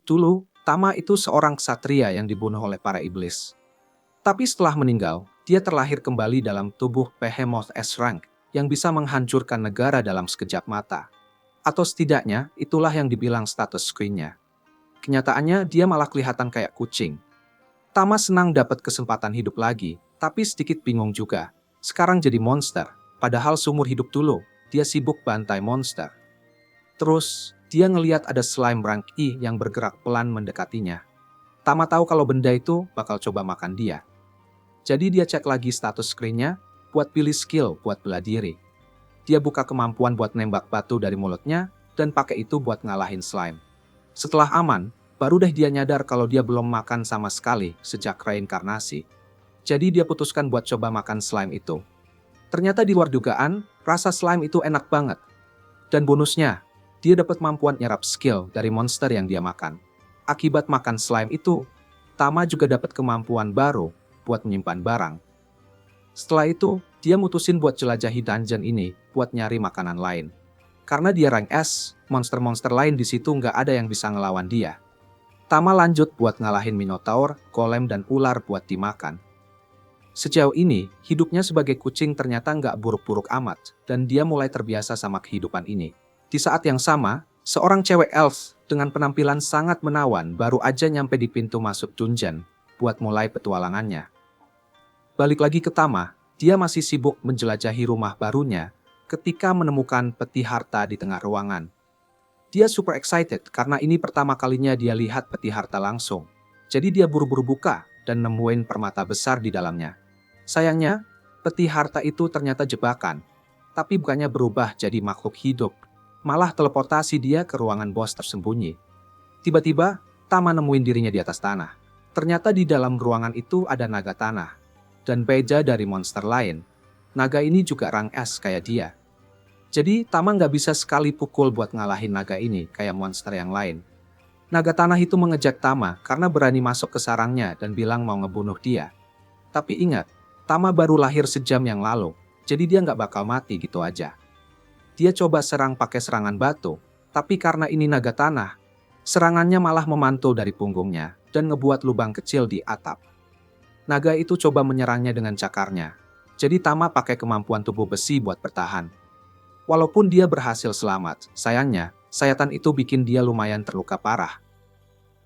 Dulu, Tama itu seorang ksatria yang dibunuh oleh para iblis. Tapi setelah meninggal, dia terlahir kembali dalam tubuh Behemoth S-Rank yang bisa menghancurkan negara dalam sekejap mata. Atau setidaknya, itulah yang dibilang status screen-nya. Kenyataannya, dia malah kelihatan kayak kucing. Tama senang dapat kesempatan hidup lagi, tapi sedikit bingung juga. Sekarang jadi monster, padahal seumur hidup dulu, dia sibuk bantai monster. Terus, dia ngeliat ada slime rank I yang bergerak pelan mendekatinya. Tama tahu kalau benda itu bakal coba makan dia. Jadi dia cek lagi status screen-nya, buat pilih skill buat bela diri. Dia buka kemampuan buat nembak batu dari mulutnya, dan pakai itu buat ngalahin slime. Setelah aman, baru deh dia nyadar kalau dia belum makan sama sekali sejak reinkarnasi. Jadi dia putuskan buat coba makan slime itu. Ternyata di luar dugaan, rasa slime itu enak banget. Dan bonusnya, dia dapat kemampuan nyerap skill dari monster yang dia makan. Akibat makan slime itu, Tama juga dapat kemampuan baru buat menyimpan barang. Setelah itu, dia mutusin buat jelajahi dungeon ini buat nyari makanan lain. Karena dia rank S, monster-monster lain di situ nggak ada yang bisa ngelawan dia. Tama lanjut buat ngalahin Minotaur, golem, dan ular buat dimakan. Sejauh ini, hidupnya sebagai kucing ternyata nggak buruk-buruk amat, dan dia mulai terbiasa sama kehidupan ini. Di saat yang sama, seorang cewek elf dengan penampilan sangat menawan baru aja nyampe di pintu masuk dungeon buat mulai petualangannya. Balik lagi ke Tama, dia masih sibuk menjelajahi rumah barunya ketika menemukan peti harta di tengah ruangan. Dia super excited karena ini pertama kalinya dia lihat peti harta langsung. Jadi dia buru-buru buka dan nemuin permata besar di dalamnya. Sayangnya, peti harta itu ternyata jebakan. Tapi bukannya berubah jadi makhluk hidup, malah teleportasi dia ke ruangan bos tersembunyi. Tiba-tiba, Tama nemuin dirinya di atas tanah. Ternyata di dalam ruangan itu ada naga tanah. Dan beda dari monster lain, naga ini juga rank S kayak dia. Jadi Tama nggak bisa sekali pukul buat ngalahin naga ini kayak monster yang lain. Naga tanah itu mengejek Tama karena berani masuk ke sarangnya dan bilang mau ngebunuh dia. Tapi ingat, Tama baru lahir sejam yang lalu, jadi dia nggak bakal mati gitu aja. Dia coba serang pakai serangan batu, tapi karena ini naga tanah, serangannya malah memantul dari punggungnya dan ngebuat lubang kecil di atap. Naga itu coba menyerangnya dengan cakarnya, jadi Tama pakai kemampuan tubuh besi buat bertahan. Walaupun dia berhasil selamat, sayangnya, sayatan itu bikin dia lumayan terluka parah.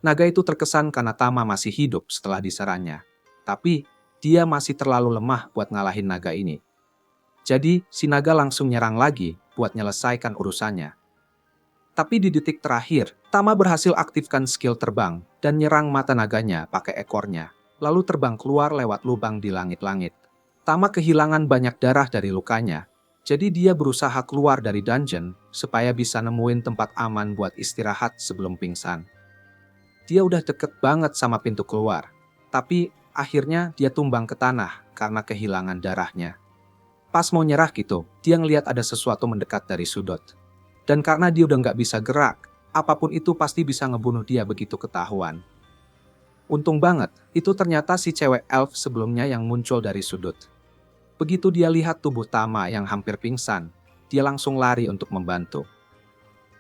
Naga itu terkesan karena Tama masih hidup setelah diserangnya. Tapi, dia masih terlalu lemah buat ngalahin naga ini. Jadi, si naga langsung nyerang lagi buat nyelesaikan urusannya. Tapi di detik terakhir, Tama berhasil aktifkan skill terbang dan nyerang mata naganya pakai ekornya, lalu terbang keluar lewat lubang di langit-langit. Tama kehilangan banyak darah dari lukanya, jadi dia berusaha keluar dari dungeon supaya bisa nemuin tempat aman buat istirahat sebelum pingsan. Dia udah deket banget sama pintu keluar, tapi akhirnya dia tumbang ke tanah karena kehilangan darahnya. Pas mau nyerah gitu, dia ngeliat ada sesuatu mendekat dari sudut. Dan karena dia udah nggak bisa gerak, apapun itu pasti bisa ngebunuh dia begitu ketahuan. Untung banget, itu ternyata si cewek elf sebelumnya yang muncul dari sudut. Begitu dia lihat tubuh Tama yang hampir pingsan, dia langsung lari untuk membantu.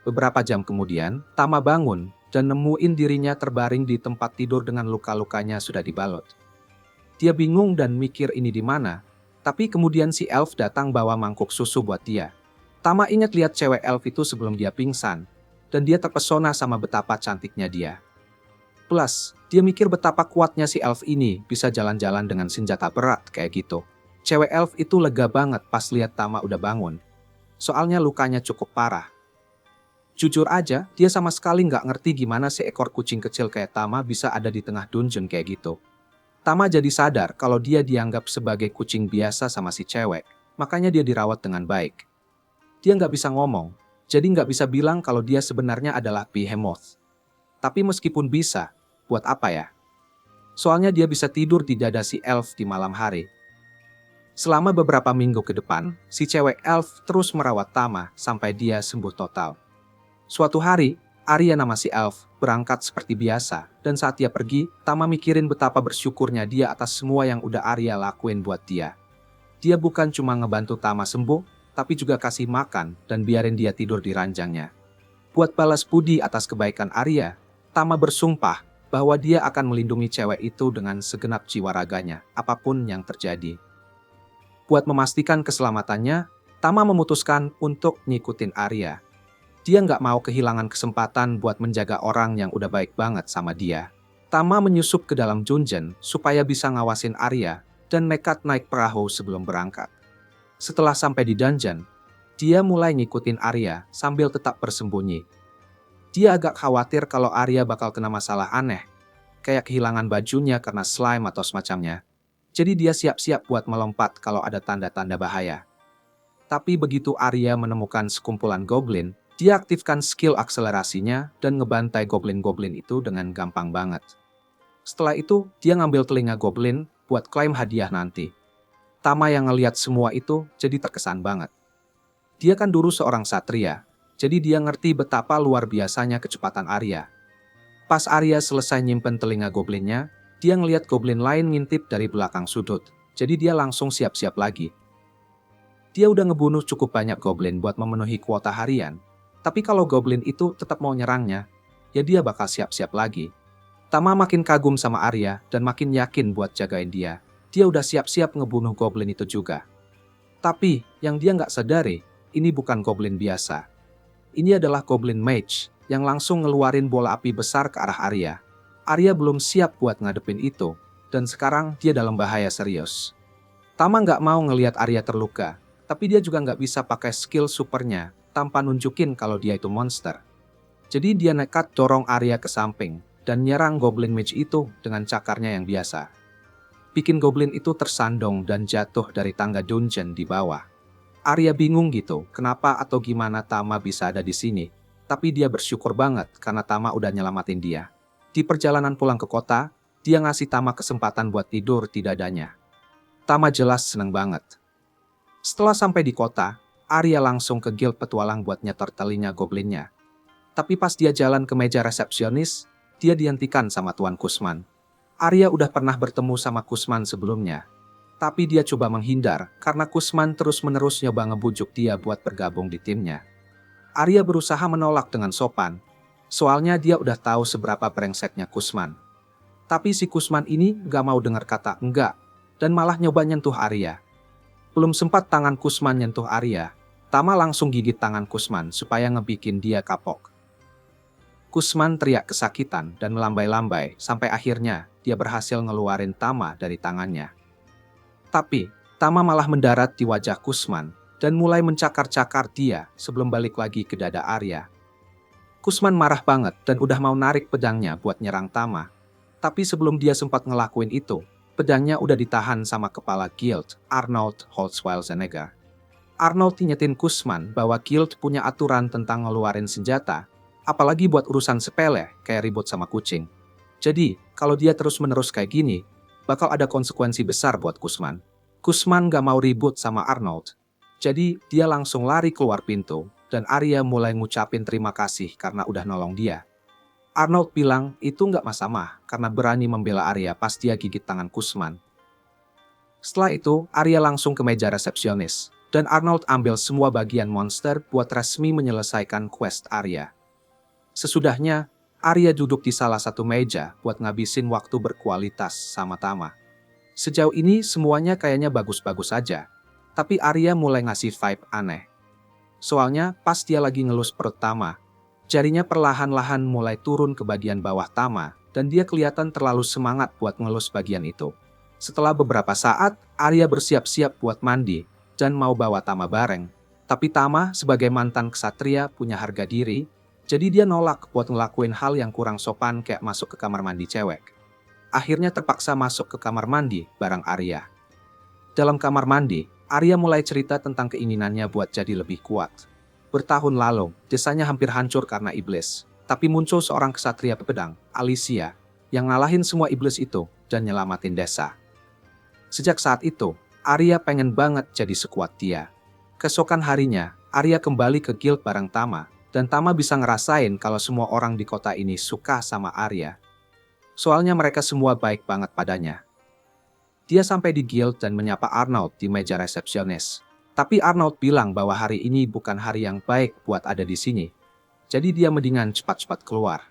Beberapa jam kemudian, Tama bangun dan nemuin dirinya terbaring di tempat tidur dengan luka-lukanya sudah dibalut. Dia bingung dan mikir ini di mana, tapi kemudian si elf datang bawa mangkuk susu buat dia. Tama ingat lihat cewek elf itu sebelum dia pingsan, dan dia terpesona sama betapa cantiknya dia. Plus, dia mikir betapa kuatnya si elf ini bisa jalan-jalan dengan senjata berat kayak gitu. Cewek elf itu lega banget pas lihat Tama udah bangun. Soalnya lukanya cukup parah. Jujur aja, dia sama sekali nggak ngerti gimana seekor kucing kecil kayak Tama bisa ada di tengah dungeon kayak gitu. Tama jadi sadar kalau dia dianggap sebagai kucing biasa sama si cewek, makanya dia dirawat dengan baik. Dia nggak bisa ngomong, jadi nggak bisa bilang kalau dia sebenarnya adalah Behemoth. Tapi meskipun bisa, buat apa ya? Soalnya dia bisa tidur di dada si elf di malam hari. Selama beberapa minggu ke depan, si cewek elf terus merawat Tama sampai dia sembuh total. Suatu hari, Arya nama si elf berangkat seperti biasa, dan saat dia pergi, Tama mikirin betapa bersyukurnya dia atas semua yang udah Arya lakuin buat dia. Dia bukan cuma ngebantu Tama sembuh, tapi juga kasih makan dan biarin dia tidur di ranjangnya. Buat balas budi atas kebaikan Arya, Tama bersumpah bahwa dia akan melindungi cewek itu dengan segenap jiwa raganya, apapun yang terjadi. Buat memastikan keselamatannya, Tama memutuskan untuk ngikutin Arya. Dia nggak mau kehilangan kesempatan buat menjaga orang yang udah baik banget sama dia. Tama menyusup ke dalam dungeon supaya bisa ngawasin Arya dan nekat naik perahu sebelum berangkat. Setelah sampai di dungeon, dia mulai ngikutin Arya sambil tetap bersembunyi. Dia agak khawatir kalau Arya bakal kena masalah aneh, kayak kehilangan bajunya karena slime atau semacamnya. Jadi dia siap-siap buat melompat kalau ada tanda-tanda bahaya. Tapi begitu Arya menemukan sekumpulan goblin, dia aktifkan skill akselerasinya dan ngebantai goblin-goblin itu dengan gampang banget. Setelah itu, dia ngambil telinga goblin buat klaim hadiah nanti. Tama yang ngeliat semua itu jadi terkesan banget. Dia kan dulu seorang satria, jadi dia ngerti betapa luar biasanya kecepatan Arya. Pas Arya selesai nyimpen telinga goblinnya, dia ngeliat goblin lain ngintip dari belakang sudut, jadi dia langsung siap-siap lagi. Dia udah ngebunuh cukup banyak goblin buat memenuhi kuota harian, tapi kalau goblin itu tetap mau nyerangnya, ya dia bakal siap-siap lagi. Tama makin kagum sama Arya dan makin yakin buat jagain dia. Dia udah siap-siap ngebunuh goblin itu juga. Tapi, yang dia nggak sadari, ini bukan goblin biasa. Ini adalah goblin mage yang langsung ngeluarin bola api besar ke arah Arya. Arya belum siap buat ngadepin itu, dan sekarang dia dalam bahaya serius. Tama nggak mau ngelihat Arya terluka, tapi dia juga nggak bisa pakai skill supernya tanpa nunjukin kalau dia itu monster. Jadi dia nekat dorong Arya ke samping dan nyerang goblin mage itu dengan cakarnya yang biasa. Bikin goblin itu tersandung dan jatuh dari tangga dungeon di bawah. Arya bingung gitu, kenapa atau gimana Tama bisa ada di sini. Tapi dia bersyukur banget karena Tama udah nyelamatin dia. Di perjalanan pulang ke kota, dia ngasih Tama kesempatan buat tidur di dadanya. Tama jelas seneng banget. Setelah sampai di kota, Arya langsung ke guild petualang buat nyetor telinga goblinnya. Tapi pas dia jalan ke meja resepsionis, dia dihentikan sama Tuan Kusman. Arya udah pernah bertemu sama Kusman sebelumnya. Tapi dia coba menghindar karena Kusman terus-menerus nyoba ngebujuk dia buat bergabung di timnya. Arya berusaha menolak dengan sopan. Soalnya dia udah tahu seberapa brengseknya Kusman. Tapi si Kusman ini gak mau dengar kata enggak dan malah nyoba nyentuh Arya. Belum sempat tangan Kusman nyentuh Arya, Tama langsung gigit tangan Kusman supaya ngebikin dia kapok. Kusman teriak kesakitan dan melambai-lambai sampai akhirnya dia berhasil ngeluarin Tama dari tangannya. Tapi, Tama malah mendarat di wajah Kusman dan mulai mencakar-cakar dia sebelum balik lagi ke dada Arya. Kusman marah banget dan udah mau narik pedangnya buat nyerang Tama. Tapi sebelum dia sempat ngelakuin itu, pedangnya udah ditahan sama kepala guild, Arnold Holtzweiler. Arnold ingetin Kusman bahwa guild punya aturan tentang ngeluarin senjata, apalagi buat urusan sepele kayak ribut sama kucing. Jadi, kalau dia terus-menerus kayak gini, bakal ada konsekuensi besar buat Kusman. Kusman gak mau ribut sama Arnold. Jadi, dia langsung lari keluar pintu, dan Arya mulai ngucapin terima kasih karena udah nolong dia. Arnold bilang itu nggak masalah karena berani membela Arya pas dia gigit tangan Kusman. Setelah itu, Arya langsung ke meja resepsionis, dan Arnold ambil semua bagian monster buat resmi menyelesaikan quest Arya. Sesudahnya, Arya duduk di salah satu meja buat ngabisin waktu berkualitas sama Tama. Sejauh ini semuanya kayaknya bagus-bagus saja, tapi Arya mulai ngasih vibe aneh. Soalnya pas dia lagi ngelus perut Tama, jarinya perlahan-lahan mulai turun ke bagian bawah Tama dan dia kelihatan terlalu semangat buat ngelus bagian itu. Setelah beberapa saat, Arya bersiap-siap buat mandi dan mau bawa Tama bareng. Tapi Tama sebagai mantan ksatria punya harga diri, jadi dia nolak buat ngelakuin hal yang kurang sopan kayak masuk ke kamar mandi cewek. Akhirnya terpaksa masuk ke kamar mandi bareng Arya. Dalam kamar mandi, Arya mulai cerita tentang keinginannya buat jadi lebih kuat. Bertahun lalu, desanya hampir hancur karena iblis. Tapi muncul seorang ksatria pedang, Alicia, yang ngalahin semua iblis itu dan nyelamatin desa. Sejak saat itu, Arya pengen banget jadi sekuat dia. Keesokan harinya, Arya kembali ke guild bareng Tama, dan Tama bisa ngerasain kalau semua orang di kota ini suka sama Arya. Soalnya mereka semua baik banget padanya. Dia sampai di guild dan menyapa Arnold di meja resepsionis. Tapi Arnold bilang bahwa hari ini bukan hari yang baik buat ada di sini. Jadi dia mendingan cepat-cepat keluar.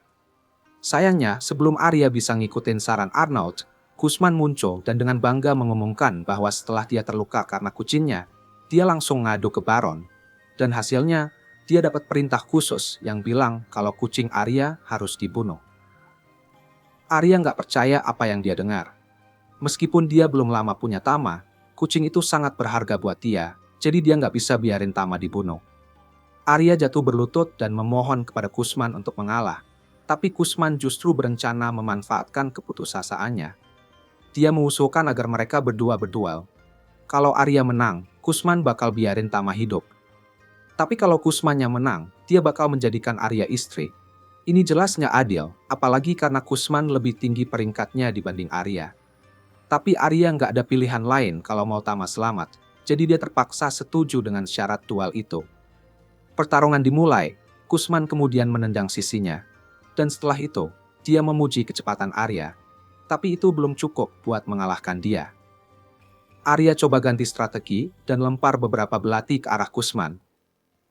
Sayangnya, sebelum Arya bisa ngikutin saran Arnold, Kusman muncul dan dengan bangga mengumumkan bahwa setelah dia terluka karena kucingnya, dia langsung ngadu ke Baron. Dan hasilnya, dia dapat perintah khusus yang bilang kalau kucing Arya harus dibunuh. Arya nggak percaya apa yang dia dengar. Meskipun dia belum lama punya Tama, kucing itu sangat berharga buat dia, jadi dia nggak bisa biarin Tama dibunuh. Arya jatuh berlutut dan memohon kepada Kusman untuk mengalah. Tapi Kusman justru berencana memanfaatkan keputusasaan. Dia mengusulkan agar mereka berdua berduel. Kalau Arya menang, Kusman bakal biarin Tama hidup. Tapi kalau Kusman yang menang, dia bakal menjadikan Arya istri. Ini jelasnya adil, apalagi karena Kusman lebih tinggi peringkatnya dibanding Arya. Tapi Arya nggak ada pilihan lain kalau mau Tama selamat, jadi dia terpaksa setuju dengan syarat duel itu. Pertarungan dimulai, Kusman kemudian menendang sisinya. Dan setelah itu, dia memuji kecepatan Arya. Tapi itu belum cukup buat mengalahkan dia. Arya coba ganti strategi dan lempar beberapa belati ke arah Kusman.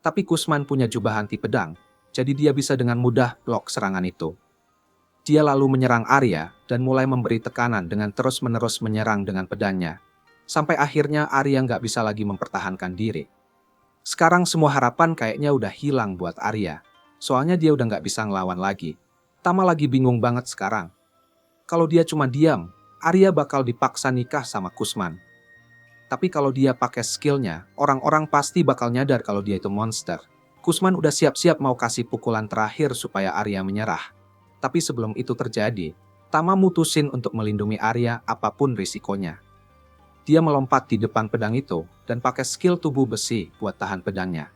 Tapi Kusman punya jubah anti pedang, jadi dia bisa dengan mudah blok serangan itu. Dia lalu menyerang Arya dan mulai memberi tekanan dengan terus-menerus menyerang dengan pedangnya. Sampai akhirnya Arya nggak bisa lagi mempertahankan diri. Sekarang semua harapan kayaknya udah hilang buat Arya. Soalnya dia udah nggak bisa ngelawan lagi. Tama lagi bingung banget sekarang. Kalau dia cuma diam, Arya bakal dipaksa nikah sama Kusman. Tapi kalau dia pakai skillnya, orang-orang pasti bakal nyadar kalau dia itu monster. Kusman udah siap-siap mau kasih pukulan terakhir supaya Arya menyerah. Tapi sebelum itu terjadi, Tama mutusin untuk melindungi Arya apapun risikonya. Dia melompat di depan pedang itu dan pakai skill tubuh besi buat tahan pedangnya.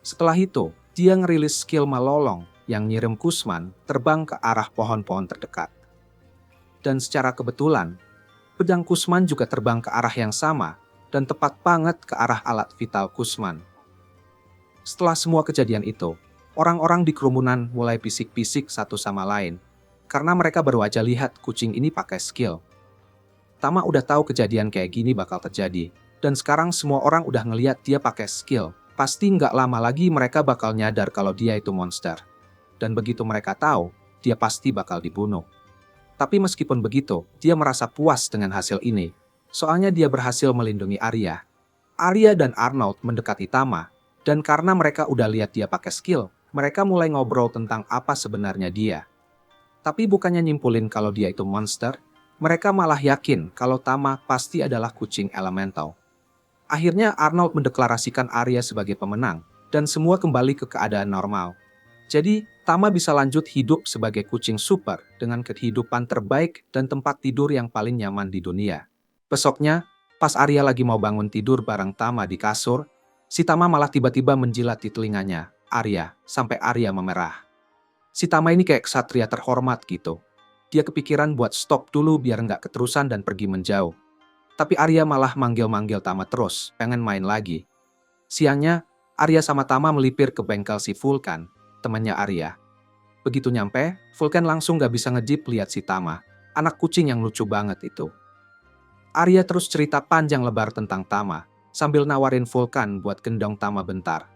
Setelah itu, dia ngerilis skill Malolong yang nyiram Kusman terbang ke arah pohon-pohon terdekat. Dan secara kebetulan, pedang Kusman juga terbang ke arah yang sama dan tepat banget ke arah alat vital Kusman. Setelah semua kejadian itu, orang-orang di kerumunan mulai bisik-bisik satu sama lain karena mereka baru aja lihat kucing ini pakai skill. Tama udah tahu kejadian kayak gini bakal terjadi, dan sekarang semua orang udah ngeliat dia pakai skill. Pasti nggak lama lagi mereka bakal nyadar kalau dia itu monster. Dan begitu mereka tahu, dia pasti bakal dibunuh. Tapi meskipun begitu, dia merasa puas dengan hasil ini. Soalnya dia berhasil melindungi Arya. Arya dan Arnold mendekati Tama, dan karena mereka udah lihat dia pakai skill, mereka mulai ngobrol tentang apa sebenarnya dia. Tapi bukannya nyimpulin kalau dia itu monster, mereka malah yakin kalau Tama pasti adalah kucing elemental. Akhirnya Arnold mendeklarasikan Arya sebagai pemenang, dan semua kembali ke keadaan normal. Jadi, Tama bisa lanjut hidup sebagai kucing super dengan kehidupan terbaik dan tempat tidur yang paling nyaman di dunia. Besoknya, pas Arya lagi mau bangun tidur bareng Tama di kasur, si Tama malah tiba-tiba menjilat di telinganya Arya sampai Arya memerah. Si Tama ini kayak ksatria terhormat gitu. Dia kepikiran buat stop dulu biar nggak keterusan dan pergi menjauh. Tapi Arya malah manggil-manggil Tama terus, pengen main lagi. Siangnya, Arya sama Tama melipir ke bengkel si Vulkan, temannya Arya. Begitu nyampe, Vulkan langsung gak bisa ngejip lihat si Tama, anak kucing yang lucu banget itu. Arya terus cerita panjang lebar tentang Tama, sambil nawarin Vulkan buat gendong Tama bentar.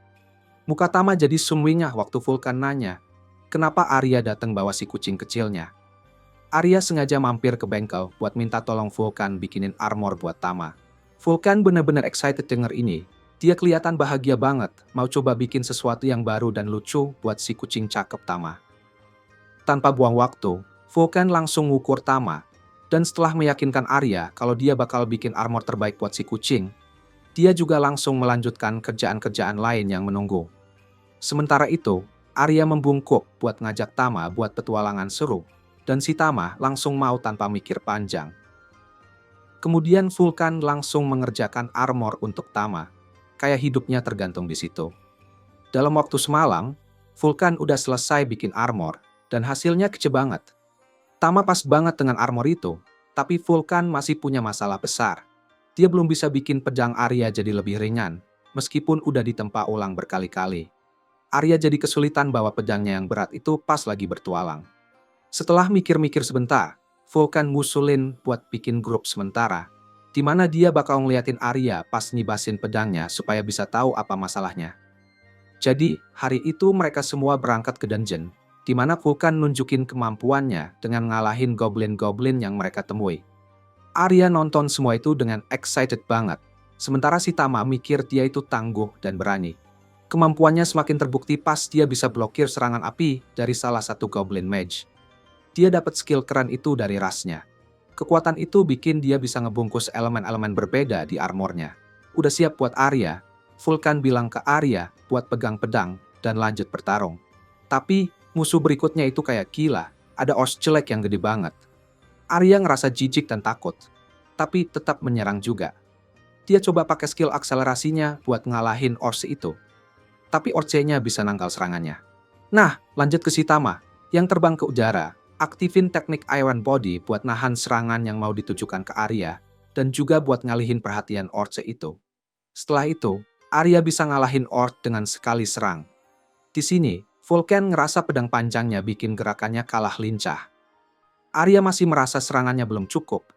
Muka Tama jadi sumringah waktu Vulkan nanya, kenapa Arya datang bawa si kucing kecilnya. Arya sengaja mampir ke bengkel buat minta tolong Vulkan bikinin armor buat Tama. Vulkan bener-bener excited denger ini. Dia kelihatan bahagia banget, mau coba bikin sesuatu yang baru dan lucu buat si kucing cakep Tama. Tanpa buang waktu, Vulkan langsung ngukur Tama. Dan setelah meyakinkan Arya kalau dia bakal bikin armor terbaik buat si kucing, dia juga langsung melanjutkan kerjaan-kerjaan lain yang menunggu. Sementara itu, Arya membungkuk buat ngajak Tama buat petualangan seru. Dan si Tama langsung mau tanpa mikir panjang. Kemudian Vulkan langsung mengerjakan armor untuk Tama. Kayak hidupnya tergantung di situ. Dalam waktu semalam, Vulkan udah selesai bikin armor, dan hasilnya kece banget. Tama pas banget dengan armor itu, tapi Vulkan masih punya masalah besar. Dia belum bisa bikin pedang Arya jadi lebih ringan, meskipun udah ditempa ulang berkali-kali. Arya jadi kesulitan bawa pedangnya yang berat itu pas lagi bertualang. Setelah mikir-mikir sebentar, Vulkan ngusulin buat bikin grup sementara, di mana dia bakal ngeliatin Arya pas nyibasin pedangnya supaya bisa tahu apa masalahnya. Jadi, hari itu mereka semua berangkat ke dungeon, di mana Vulkan nunjukin kemampuannya dengan ngalahin goblin-goblin yang mereka temui. Arya nonton semua itu dengan excited banget, sementara si Tama mikir dia itu tangguh dan berani. Kemampuannya semakin terbukti pas dia bisa blokir serangan api dari salah satu goblin mage. Dia dapat skill keren itu dari rasnya. Kekuatan itu bikin dia bisa ngebungkus elemen-elemen berbeda di armornya. Udah siap buat Arya, Vulkan bilang ke Arya buat pegang pedang dan lanjut bertarung. Tapi musuh berikutnya itu kayak gila, ada Ors jelek yang gede banget. Arya ngerasa jijik dan takut, tapi tetap menyerang juga. Dia coba pakai skill akselerasinya buat ngalahin Ors itu. Tapi Orce-nya bisa nangkal serangannya. Nah, lanjut ke si Tama, yang terbang ke udara, aktifin teknik Iron Body buat nahan serangan yang mau ditujukan ke Arya, dan juga buat ngalihin perhatian Orce itu. Setelah itu, Arya bisa ngalahin Orc dengan sekali serang. Di sini, Vulkan ngerasa pedang panjangnya bikin gerakannya kalah lincah. Arya masih merasa serangannya belum cukup.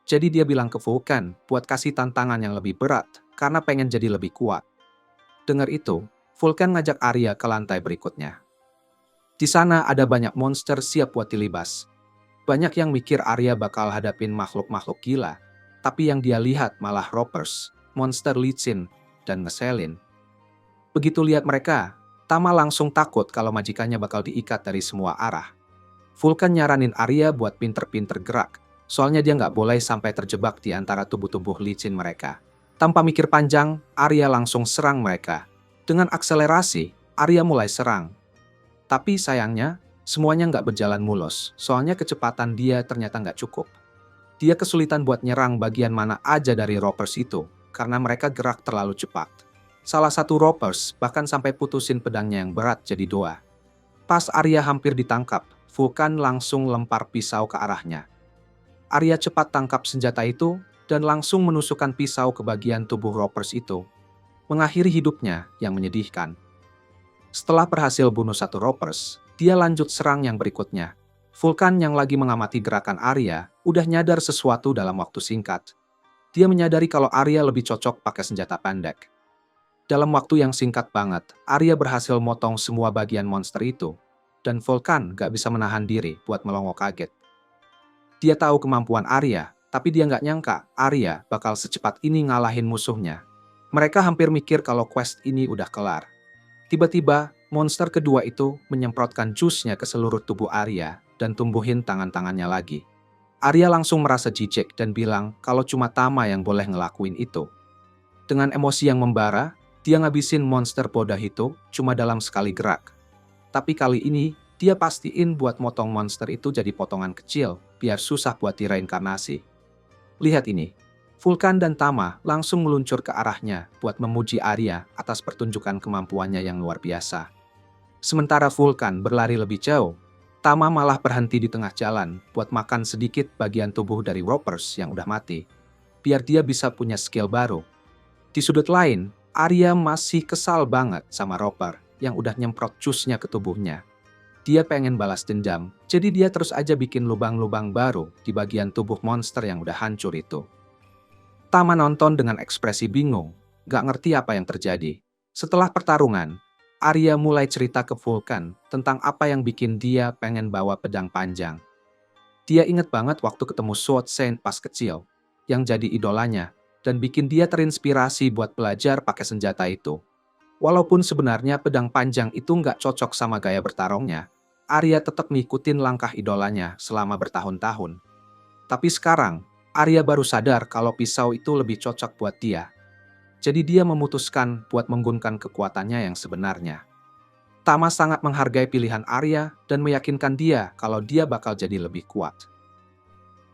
Jadi dia bilang ke Vulkan buat kasih tantangan yang lebih berat, karena pengen jadi lebih kuat. Dengar itu, Vulkan ngajak Arya ke lantai berikutnya. Di sana ada banyak monster siap buat dilibas. Banyak yang mikir Arya bakal hadapin makhluk-makhluk gila, tapi yang dia lihat malah Ropers, monster licin, dan ngeselin. Begitu lihat mereka, Tama langsung takut kalau majikannya bakal diikat dari semua arah. Vulkan nyaranin Arya buat pinter-pinter gerak, soalnya dia nggak boleh sampai terjebak di antara tubuh-tubuh licin mereka. Tanpa mikir panjang, Arya langsung serang mereka. Dengan akselerasi, Arya mulai serang. Tapi sayangnya, semuanya nggak berjalan mulus, soalnya kecepatan dia ternyata nggak cukup. Dia kesulitan buat nyerang bagian mana aja dari Ropers itu, karena mereka gerak terlalu cepat. Salah satu Ropers bahkan sampai putusin pedangnya yang berat jadi dua. Pas Arya hampir ditangkap, Vulkan langsung lempar pisau ke arahnya. Arya cepat tangkap senjata itu, dan langsung menusukkan pisau ke bagian tubuh Ropers itu, mengakhiri hidupnya yang menyedihkan. Setelah berhasil bunuh satu Ropers, dia lanjut serang yang berikutnya. Vulkan yang lagi mengamati gerakan Arya, udah nyadar sesuatu dalam waktu singkat. Dia menyadari kalau Arya lebih cocok pakai senjata pendek. Dalam waktu yang singkat banget, Arya berhasil motong semua bagian monster itu, dan Vulkan gak bisa menahan diri buat melongo kaget. Dia tahu kemampuan Arya, tapi dia gak nyangka Arya bakal secepat ini ngalahin musuhnya. Mereka hampir mikir kalau quest ini udah kelar. Tiba-tiba, monster kedua itu menyemprotkan jusnya ke seluruh tubuh Arya dan tumbuhin tangan-tangannya lagi. Arya langsung merasa jijik dan bilang kalau cuma Tama yang boleh ngelakuin itu. Dengan emosi yang membara, dia ngabisin monster bodoh itu cuma dalam sekali gerak. Tapi kali ini, dia pastiin buat motong monster itu jadi potongan kecil, biar susah buat direinkarnasi. Lihat ini. Vulkan dan Tama langsung meluncur ke arahnya buat memuji Arya atas pertunjukan kemampuannya yang luar biasa. Sementara Vulkan berlari lebih jauh, Tama malah berhenti di tengah jalan buat makan sedikit bagian tubuh dari Ropers yang udah mati, biar dia bisa punya skill baru. Di sudut lain, Arya masih kesal banget sama Roper yang udah nyemprot jusnya ke tubuhnya. Dia pengen balas dendam, jadi dia terus aja bikin lubang-lubang baru di bagian tubuh monster yang udah hancur itu. Tama nonton dengan ekspresi bingung, gak ngerti apa yang terjadi. Setelah pertarungan, Arya mulai cerita ke Vulkan tentang apa yang bikin dia pengen bawa pedang panjang. Dia inget banget waktu ketemu Sword Saint pas kecil, yang jadi idolanya, dan bikin dia terinspirasi buat belajar pakai senjata itu. Walaupun sebenarnya pedang panjang itu nggak cocok sama gaya bertarungnya, Arya tetap ngikutin langkah idolanya selama bertahun-tahun. Tapi sekarang, Arya baru sadar kalau pisau itu lebih cocok buat dia. Jadi dia memutuskan buat menggunakan kekuatannya yang sebenarnya. Tama sangat menghargai pilihan Arya dan meyakinkan dia kalau dia bakal jadi lebih kuat.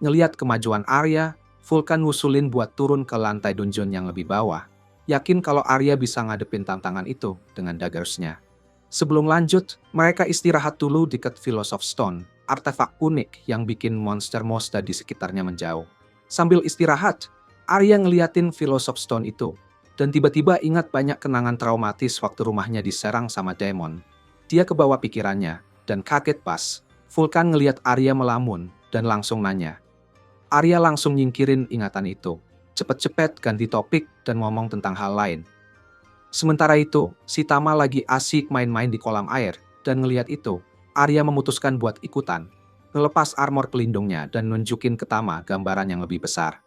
Ngeliat kemajuan Arya, Vulkan ngusulin buat turun ke lantai dungeon yang lebih bawah. Yakin kalau Arya bisa ngadepin tantangan itu dengan daggersnya. Sebelum lanjut, mereka istirahat dulu dekat Philosoph Stone, artefak unik yang bikin monster-monster di sekitarnya menjauh. Sambil istirahat, Arya ngeliatin Philosoph Stone itu, dan tiba-tiba ingat banyak kenangan traumatis waktu rumahnya diserang sama demon. Dia kebawa pikirannya, dan kaget pas Vulkan ngeliat Arya melamun dan langsung nanya. Arya langsung nyingkirin ingatan itu, cepet-cepet ganti topik dan ngomong tentang hal lain. Sementara itu, si Tama lagi asik main-main di kolam air, dan ngeliat itu, Arya memutuskan buat ikutan, ngelepas armor pelindungnya dan nunjukin ke Tama gambaran yang lebih besar.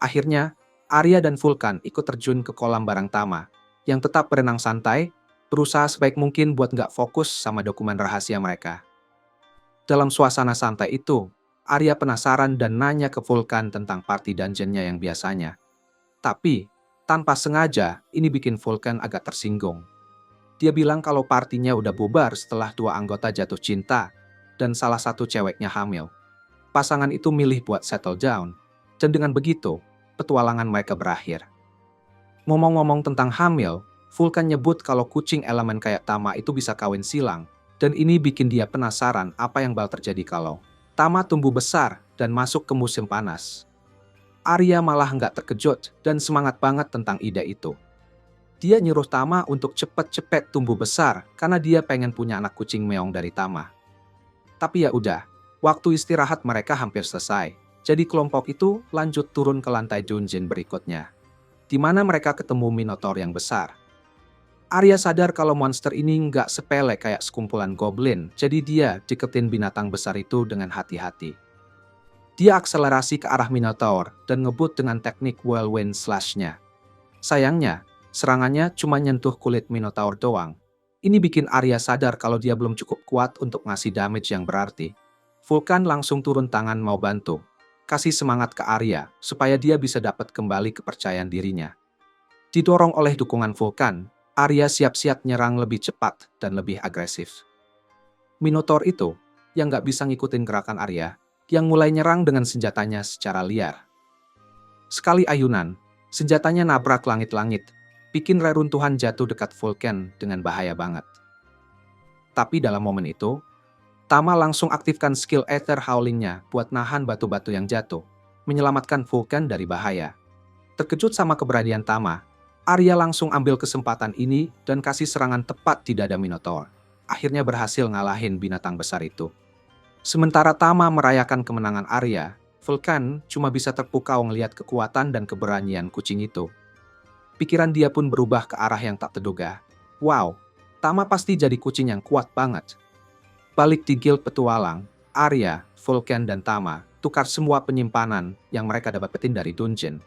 Akhirnya, Arya dan Vulkan ikut terjun ke kolam bareng Tama, yang tetap berenang santai, berusaha sebaik mungkin buat nggak fokus sama dokumen rahasia mereka. Dalam suasana santai itu, Arya penasaran dan nanya ke Vulkan tentang party dungeon-nya yang biasanya. Tapi, tanpa sengaja, ini bikin Vulkan agak tersinggung. Dia bilang kalau partinya udah bubar setelah dua anggota jatuh cinta, dan salah satu ceweknya hamil. Pasangan itu milih buat settle down, dan dengan begitu, petualangan mereka berakhir. Ngomong-ngomong tentang hamil, Vulkan nyebut kalau kucing elemen kayak Tama itu bisa kawin silang, dan ini bikin dia penasaran apa yang bakal terjadi kalau Tama tumbuh besar dan masuk ke musim panas. Arya malah nggak terkejut dan semangat banget tentang ide itu. Dia nyuruh Tama untuk cepet-cepet tumbuh besar karena dia pengen punya anak kucing meong dari Tama. Tapi ya udah, waktu istirahat mereka hampir selesai. Jadi kelompok itu lanjut turun ke lantai dungeon berikutnya, di mana mereka ketemu Minotaur yang besar. Arya sadar kalau monster ini nggak sepele kayak sekumpulan goblin, jadi dia deketin binatang besar itu dengan hati-hati. Dia akselerasi ke arah Minotaur dan ngebut dengan teknik whirlwind slash-nya. Sayangnya, serangannya cuma nyentuh kulit Minotaur doang. Ini bikin Arya sadar kalau dia belum cukup kuat untuk ngasih damage yang berarti. Vulkan langsung turun tangan mau bantu, kasih semangat ke Arya supaya dia bisa dapat kembali kepercayaan dirinya. Didorong oleh dukungan Vulkan, Arya siap-siap nyerang lebih cepat dan lebih agresif. Minotaur itu, yang nggak bisa ngikutin gerakan Arya, yang mulai nyerang dengan senjatanya secara liar. Sekali ayunan, senjatanya nabrak langit-langit, bikin reruntuhan jatuh dekat Vulkan dengan bahaya banget. Tapi dalam momen itu, Tama langsung aktifkan skill Ether Howling-nya buat nahan batu-batu yang jatuh, menyelamatkan Vulkan dari bahaya. Terkejut sama keberanian Tama, Arya langsung ambil kesempatan ini dan kasih serangan tepat di dada Minotaur. Akhirnya berhasil ngalahin binatang besar itu. Sementara Tama merayakan kemenangan Arya, Vulkan cuma bisa terpukau ngelihat kekuatan dan keberanian kucing itu. Pikiran dia pun berubah ke arah yang tak terduga. Wow, Tama pasti jadi kucing yang kuat banget. Balik di guild petualang, Arya, Vulkan, dan Tama tukar semua penyimpanan yang mereka dapetin dari dungeon.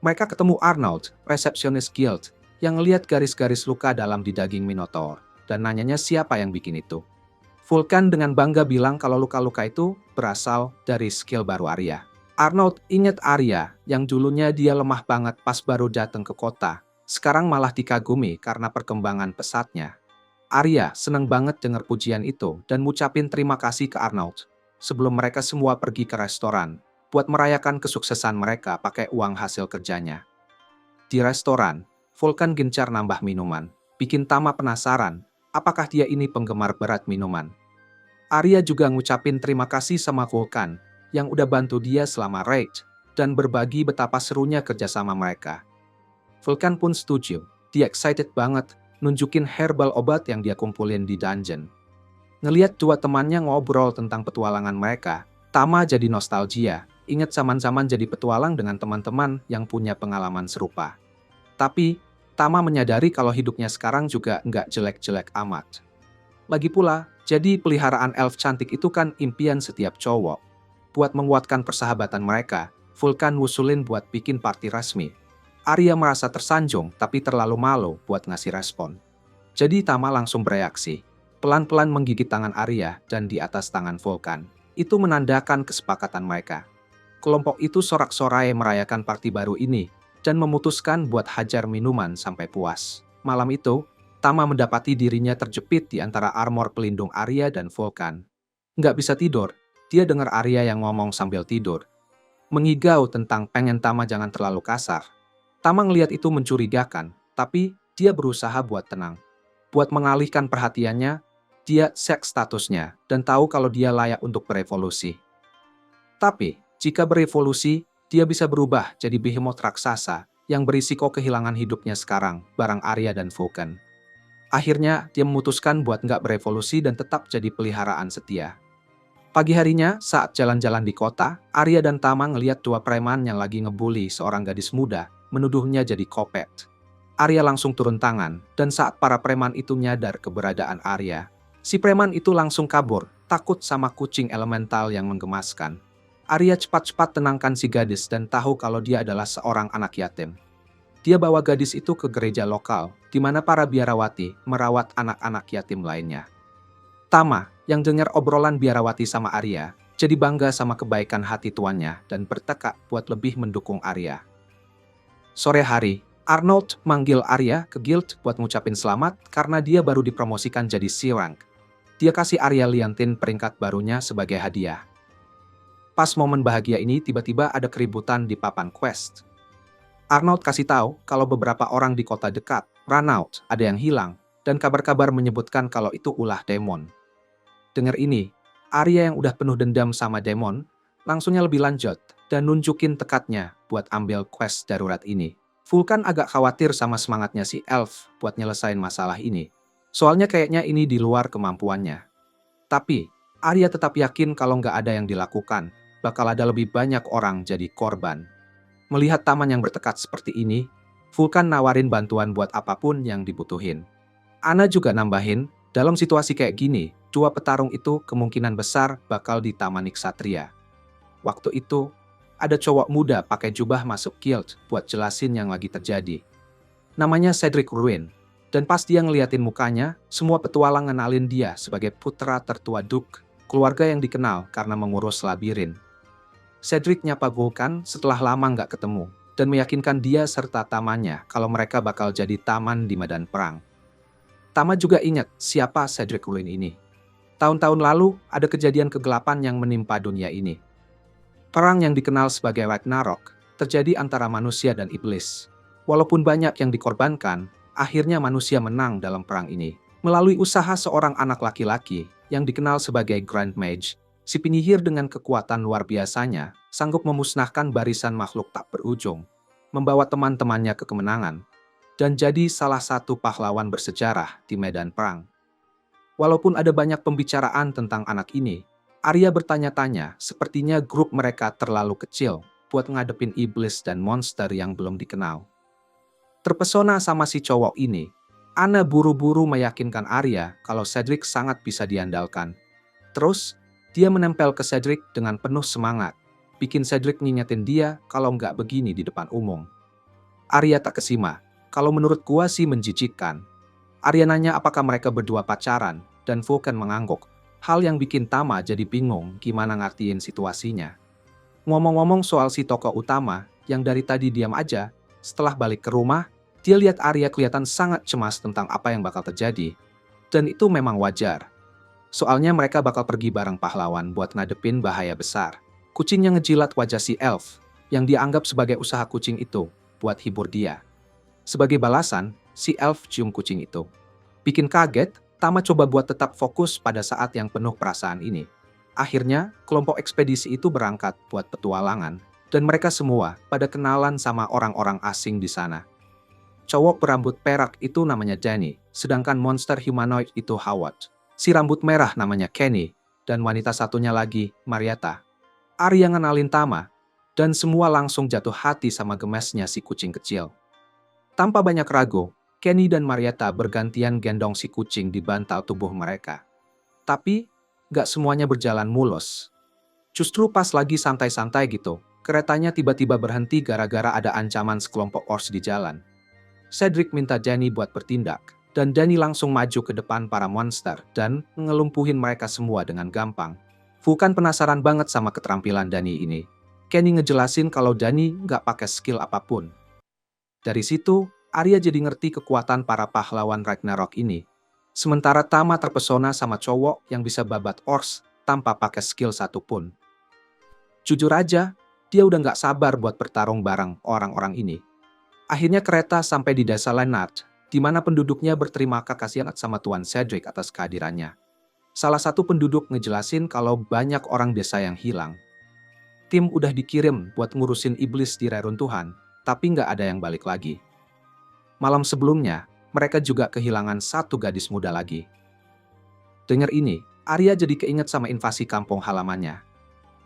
Mereka ketemu Arnold, resepsionis guild, yang ngeliat garis-garis luka dalam di daging Minotaur, dan nanyanya siapa yang bikin itu. Vulkan dengan bangga bilang kalau luka-luka itu berasal dari skill baru Arya. Arnold inget Arya yang dulunya dia lemah banget pas baru datang ke kota, sekarang malah dikagumi karena perkembangan pesatnya. Arya seneng banget dengar pujian itu dan ngucapin terima kasih ke Arnold sebelum mereka semua pergi ke restoran buat merayakan kesuksesan mereka pakai uang hasil kerjanya. Di restoran, Vulkan gencar nambah minuman, bikin Tama penasaran apakah dia ini penggemar berat minuman. Arya juga ngucapin terima kasih sama Vulkan yang udah bantu dia selama raid dan berbagi betapa serunya kerjasama mereka. Vulkan pun setuju, dia excited banget nunjukin herbal obat yang dia kumpulin di dungeon. Ngeliat dua temannya ngobrol tentang petualangan mereka, Tama jadi nostalgia, ingat zaman-zaman jadi petualang dengan teman-teman yang punya pengalaman serupa. Tapi, Tama menyadari kalau hidupnya sekarang juga nggak jelek-jelek amat. Lagi pula, jadi peliharaan elf cantik itu kan impian setiap cowok. Buat menguatkan persahabatan mereka, Vulkan ngusulin buat bikin party resmi. Arya merasa tersanjung tapi terlalu malu buat ngasih respon. Jadi Tama langsung bereaksi, pelan-pelan menggigit tangan Arya dan di atas tangan Vulkan. Itu menandakan kesepakatan mereka. Kelompok itu sorak-sorai merayakan party baru ini dan memutuskan buat hajar minuman sampai puas. Malam itu, Tama mendapati dirinya terjepit di antara armor pelindung Arya dan Vulkan. Nggak bisa tidur, dia dengar Arya yang ngomong sambil tidur. Mengigau tentang pengen Tama jangan terlalu kasar. Tama ngeliat itu mencurigakan, tapi dia berusaha buat tenang. Buat mengalihkan perhatiannya, dia cek statusnya dan tahu kalau dia layak untuk berevolusi. Tapi, jika berevolusi, dia bisa berubah jadi behemoth raksasa yang berisiko kehilangan hidupnya sekarang bareng Arya dan Vulkan. Akhirnya, dia memutuskan buat nggak berevolusi dan tetap jadi peliharaan setia. Pagi harinya, saat jalan-jalan di kota, Arya dan Tama ngeliat dua preman yang lagi ngebully seorang gadis muda, menuduhnya jadi kopet. Arya langsung turun tangan, dan saat para preman itu nyadar keberadaan Arya, Si preman itu langsung kabur, takut sama kucing elemental yang menggemaskan. Arya cepat-cepat tenangkan si gadis dan tahu kalau dia adalah seorang anak yatim. Dia bawa gadis itu ke gereja lokal, di mana para biarawati merawat anak-anak yatim lainnya. Tama, yang dengar obrolan biarawati sama Arya, jadi bangga sama kebaikan hati tuannya dan bertekad buat lebih mendukung Arya. Sore hari, Arnold manggil Arya ke guild buat ngucapin selamat karena dia baru dipromosikan jadi C-rank. Dia kasih Arya liantin peringkat barunya sebagai hadiah. Pas momen bahagia ini tiba-tiba ada keributan di papan quest. Arnold kasih tahu kalau beberapa orang di kota dekat, Ranaut, ada yang hilang, dan kabar-kabar menyebutkan kalau itu ulah demon. Dengar ini, Arya yang udah penuh dendam sama demon, langsungnya lebih lanjut dan nunjukin tekadnya buat ambil quest darurat ini. Vulkan agak khawatir sama semangatnya si Elf buat nyelesain masalah ini. Soalnya kayaknya ini di luar kemampuannya. Tapi, Arya tetap yakin kalau nggak ada yang dilakukan, bakal ada lebih banyak orang jadi korban. Melihat taman yang bertekad seperti ini, Vulkan nawarin bantuan buat apapun yang dibutuhin. Ana juga nambahin, dalam situasi kayak gini, dua petarung itu kemungkinan besar bakal ditamani ksatria. Waktu itu, ada cowok muda pakai jubah masuk guild buat jelasin yang lagi terjadi. Namanya Cedric Ruin. Dan pas dia ngeliatin mukanya, semua petualang ngenalin dia sebagai putra tertua Duke, keluarga yang dikenal karena mengurus labirin. Cedric nyapa Vulkan setelah lama nggak ketemu, dan meyakinkan dia serta tamannya kalau mereka bakal jadi taman di medan perang. Tama juga ingat siapa Cedric Ruin ini. Tahun-tahun lalu, ada kejadian kegelapan yang menimpa dunia ini. Perang yang dikenal sebagai Ragnarok terjadi antara manusia dan iblis. Walaupun banyak yang dikorbankan, akhirnya manusia menang dalam perang ini. Melalui usaha seorang anak laki-laki yang dikenal sebagai Grand Mage, si penyihir dengan kekuatan luar biasanya sanggup memusnahkan barisan makhluk tak berujung, membawa teman-temannya ke kemenangan, dan jadi salah satu pahlawan bersejarah di medan perang. Walaupun ada banyak pembicaraan tentang anak ini, Arya bertanya-tanya sepertinya grup mereka terlalu kecil buat ngadepin iblis dan monster yang belum dikenal. Terpesona sama si cowok ini, Ana buru-buru meyakinkan Arya kalau Cedric sangat bisa diandalkan. Terus, dia menempel ke Cedric dengan penuh semangat, bikin Cedric ngingetin dia kalau nggak begini di depan umum. Arya tak kesima, kalau menurut gua sih menjijikkan. Arya nanya apakah mereka berdua pacaran, dan Vulkan mengangguk, hal yang bikin Tama jadi bingung gimana ngertiin situasinya. Ngomong-ngomong soal si tokoh utama, yang dari tadi diam aja, setelah balik ke rumah, dia lihat Arya kelihatan sangat cemas tentang apa yang bakal terjadi. Dan itu memang wajar. Soalnya mereka bakal pergi bareng pahlawan buat ngadepin bahaya besar. Kucing yang ngejilat wajah si Elf, yang dianggap sebagai usaha kucing itu, buat hibur dia. Sebagai balasan, si Elf cium kucing itu. Bikin kaget, Tama coba buat tetap fokus pada saat yang penuh perasaan ini. Akhirnya, kelompok ekspedisi itu berangkat buat petualangan, dan mereka semua pada kenalan sama orang-orang asing di sana. Cowok berambut perak itu namanya Danny, sedangkan monster humanoid itu Howard. Si rambut merah namanya Kenny, dan wanita satunya lagi, Marietta. Arya ngenalin Tama, dan semua langsung jatuh hati sama gemesnya si kucing kecil. Tanpa banyak ragu, Kenny dan Marietta bergantian gendong si kucing di bantal tubuh mereka. Tapi, gak semuanya berjalan mulus. Justru pas lagi santai-santai gitu, keretanya tiba-tiba berhenti gara-gara ada ancaman sekelompok orcs di jalan. Cedric minta Danny buat bertindak, dan Danny langsung maju ke depan para monster dan ngelumpuhin mereka semua dengan gampang. Vulkan penasaran banget sama keterampilan Danny ini. Kenny ngejelasin kalau Danny nggak pakai skill apapun. Dari situ, Arya jadi ngerti kekuatan para pahlawan Ragnarok ini. Sementara Tama terpesona sama cowok yang bisa babat orcs tanpa pakai skill satupun. Jujur aja, dia udah nggak sabar buat bertarung bareng orang-orang ini. Akhirnya kereta sampai di desa Lennart, di mana penduduknya berterima kasih sama Tuan Cedric atas kehadirannya. Salah satu penduduk ngejelasin kalau banyak orang desa yang hilang. Tim udah dikirim buat ngurusin iblis di reruntuhan, tapi nggak ada yang balik lagi. Malam sebelumnya, mereka juga kehilangan satu gadis muda lagi. Dengar ini, Arya jadi keinget sama invasi kampung halamannya.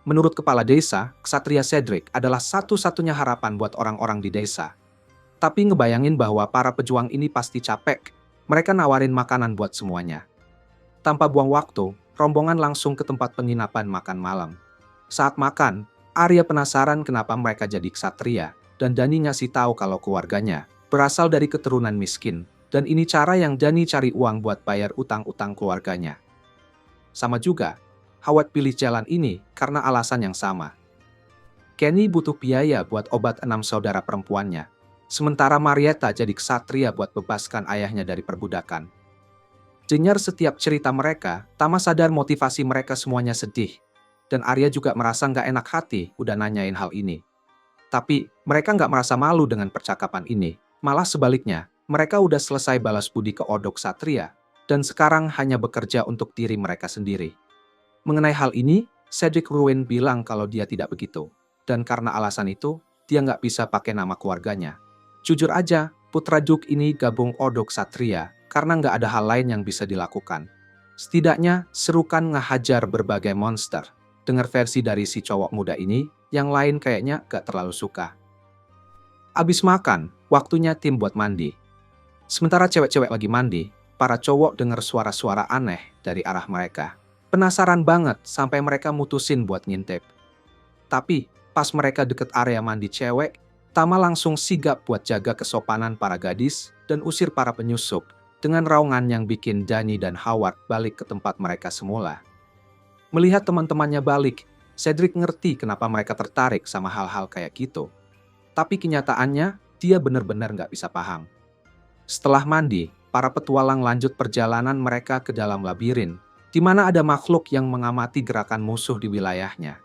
Menurut kepala desa, Ksatria Cedric adalah satu-satunya harapan buat orang-orang di desa. Tapi ngebayangin bahwa para pejuang ini pasti capek, mereka nawarin makanan buat semuanya. Tanpa buang waktu, rombongan langsung ke tempat penginapan makan malam. Saat makan, Arya penasaran kenapa mereka jadi ksatria, dan Dani ngasih tahu kalau keluarganya berasal dari keturunan miskin, dan ini cara yang Dani cari uang buat bayar utang-utang keluarganya. Sama juga, Howard pilih jalan ini karena alasan yang sama. Kenny butuh biaya buat obat 6 saudara perempuannya, sementara Marietta jadi ksatria buat bebaskan ayahnya dari perbudakan. Dengar setiap cerita mereka, Tama sadar motivasi mereka semuanya sedih. Dan Arya juga merasa nggak enak hati udah nanyain hal ini. Tapi, mereka nggak merasa malu dengan percakapan ini. Malah sebaliknya, mereka udah selesai balas budi ke Odok Satria, dan sekarang hanya bekerja untuk diri mereka sendiri. Mengenai hal ini, Cedric Ruin bilang kalau dia tidak begitu. Dan karena alasan itu, dia nggak bisa pakai nama keluarganya. Jujur aja, putra Duke ini gabung Odok Satria, karena nggak ada hal lain yang bisa dilakukan. Setidaknya, serukan ngehajar berbagai monster. Dengar versi dari si cowok muda ini, yang lain kayaknya gak terlalu suka. Abis makan, waktunya tim buat mandi. Sementara cewek-cewek lagi mandi, para cowok dengar suara-suara aneh dari arah mereka. Penasaran banget sampai mereka mutusin buat ngintip. Tapi, pas mereka deket area mandi cewek, Tama langsung sigap buat jaga kesopanan para gadis dan usir para penyusup dengan raungan yang bikin Dani dan Howard balik ke tempat mereka semula. Melihat teman-temannya balik, Cedric ngerti kenapa mereka tertarik sama hal-hal kayak gitu. Tapi kenyataannya, dia benar-benar nggak bisa paham. Setelah mandi, para petualang lanjut perjalanan mereka ke dalam labirin, di mana ada makhluk yang mengamati gerakan musuh di wilayahnya.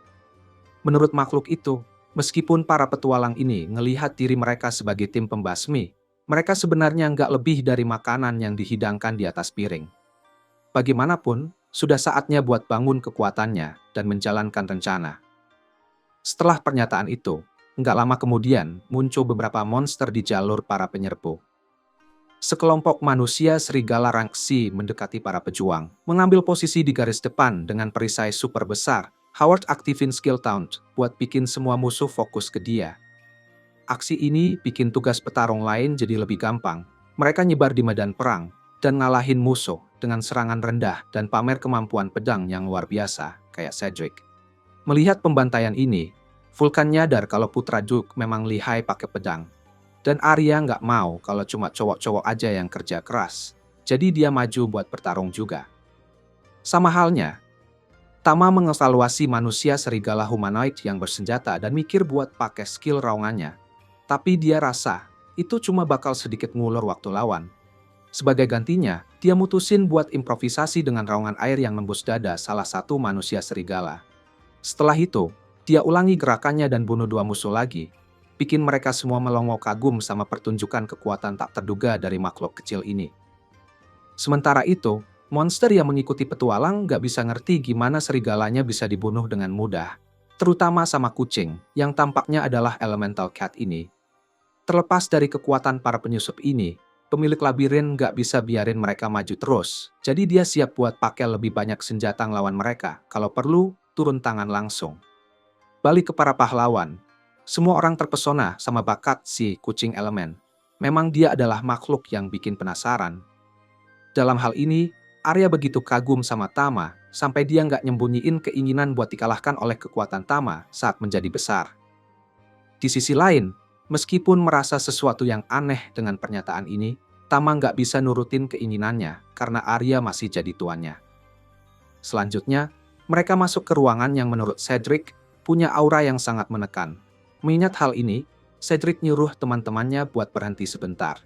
Menurut makhluk itu, meskipun para petualang ini ngelihat diri mereka sebagai tim pembasmi, mereka sebenarnya nggak lebih dari makanan yang dihidangkan di atas piring. Bagaimanapun, sudah saatnya buat bangun kekuatannya dan menjalankan rencana. Setelah pernyataan itu, nggak lama kemudian muncul beberapa monster di jalur para penyerbu. Sekelompok manusia serigala rangsi mendekati para pejuang, mengambil posisi di garis depan dengan perisai super besar. Howard aktifin skill taunt buat bikin semua musuh fokus ke dia. Aksi ini bikin tugas petarung lain jadi lebih gampang. Mereka nyebar di medan perang dan ngalahin musuh dengan serangan rendah dan pamer kemampuan pedang yang luar biasa, kayak Cedric. Melihat pembantaian ini, Vulcan nyadar kalau putra Duke memang lihai pakai pedang. Dan Arya nggak mau kalau cuma cowok-cowok aja yang kerja keras. Jadi dia maju buat bertarung juga. Sama halnya, Tama mengevaluasi manusia serigala humanoid yang bersenjata dan mikir buat pakai skill raungannya. Tapi dia rasa, itu cuma bakal sedikit ngulur waktu lawan. Sebagai gantinya, dia mutusin buat improvisasi dengan raungan air yang nembus dada salah satu manusia serigala. Setelah itu, dia ulangi gerakannya dan bunuh 2 musuh lagi, bikin mereka semua melongo kagum sama pertunjukan kekuatan tak terduga dari makhluk kecil ini. Sementara itu, monster yang mengikuti petualang gak bisa ngerti gimana serigalanya bisa dibunuh dengan mudah, terutama sama kucing, yang tampaknya adalah elemental cat ini. Terlepas dari kekuatan para penyusup ini, pemilik labirin nggak bisa biarin mereka maju terus, jadi dia siap buat pakai lebih banyak senjata ngelawan mereka, kalau perlu, turun tangan langsung. Balik ke para pahlawan, semua orang terpesona sama bakat si kucing elemen. Memang dia adalah makhluk yang bikin penasaran. Dalam hal ini, Arya begitu kagum sama Tama, sampai dia nggak nyembunyiin keinginan buat dikalahkan oleh kekuatan Tama saat menjadi besar. Di sisi lain, meskipun merasa sesuatu yang aneh dengan pernyataan ini, Tama nggak bisa nurutin keinginannya karena Arya masih jadi tuannya. Selanjutnya, mereka masuk ke ruangan yang menurut Cedric punya aura yang sangat menekan. Mengingat hal ini, Cedric nyuruh teman-temannya buat berhenti sebentar.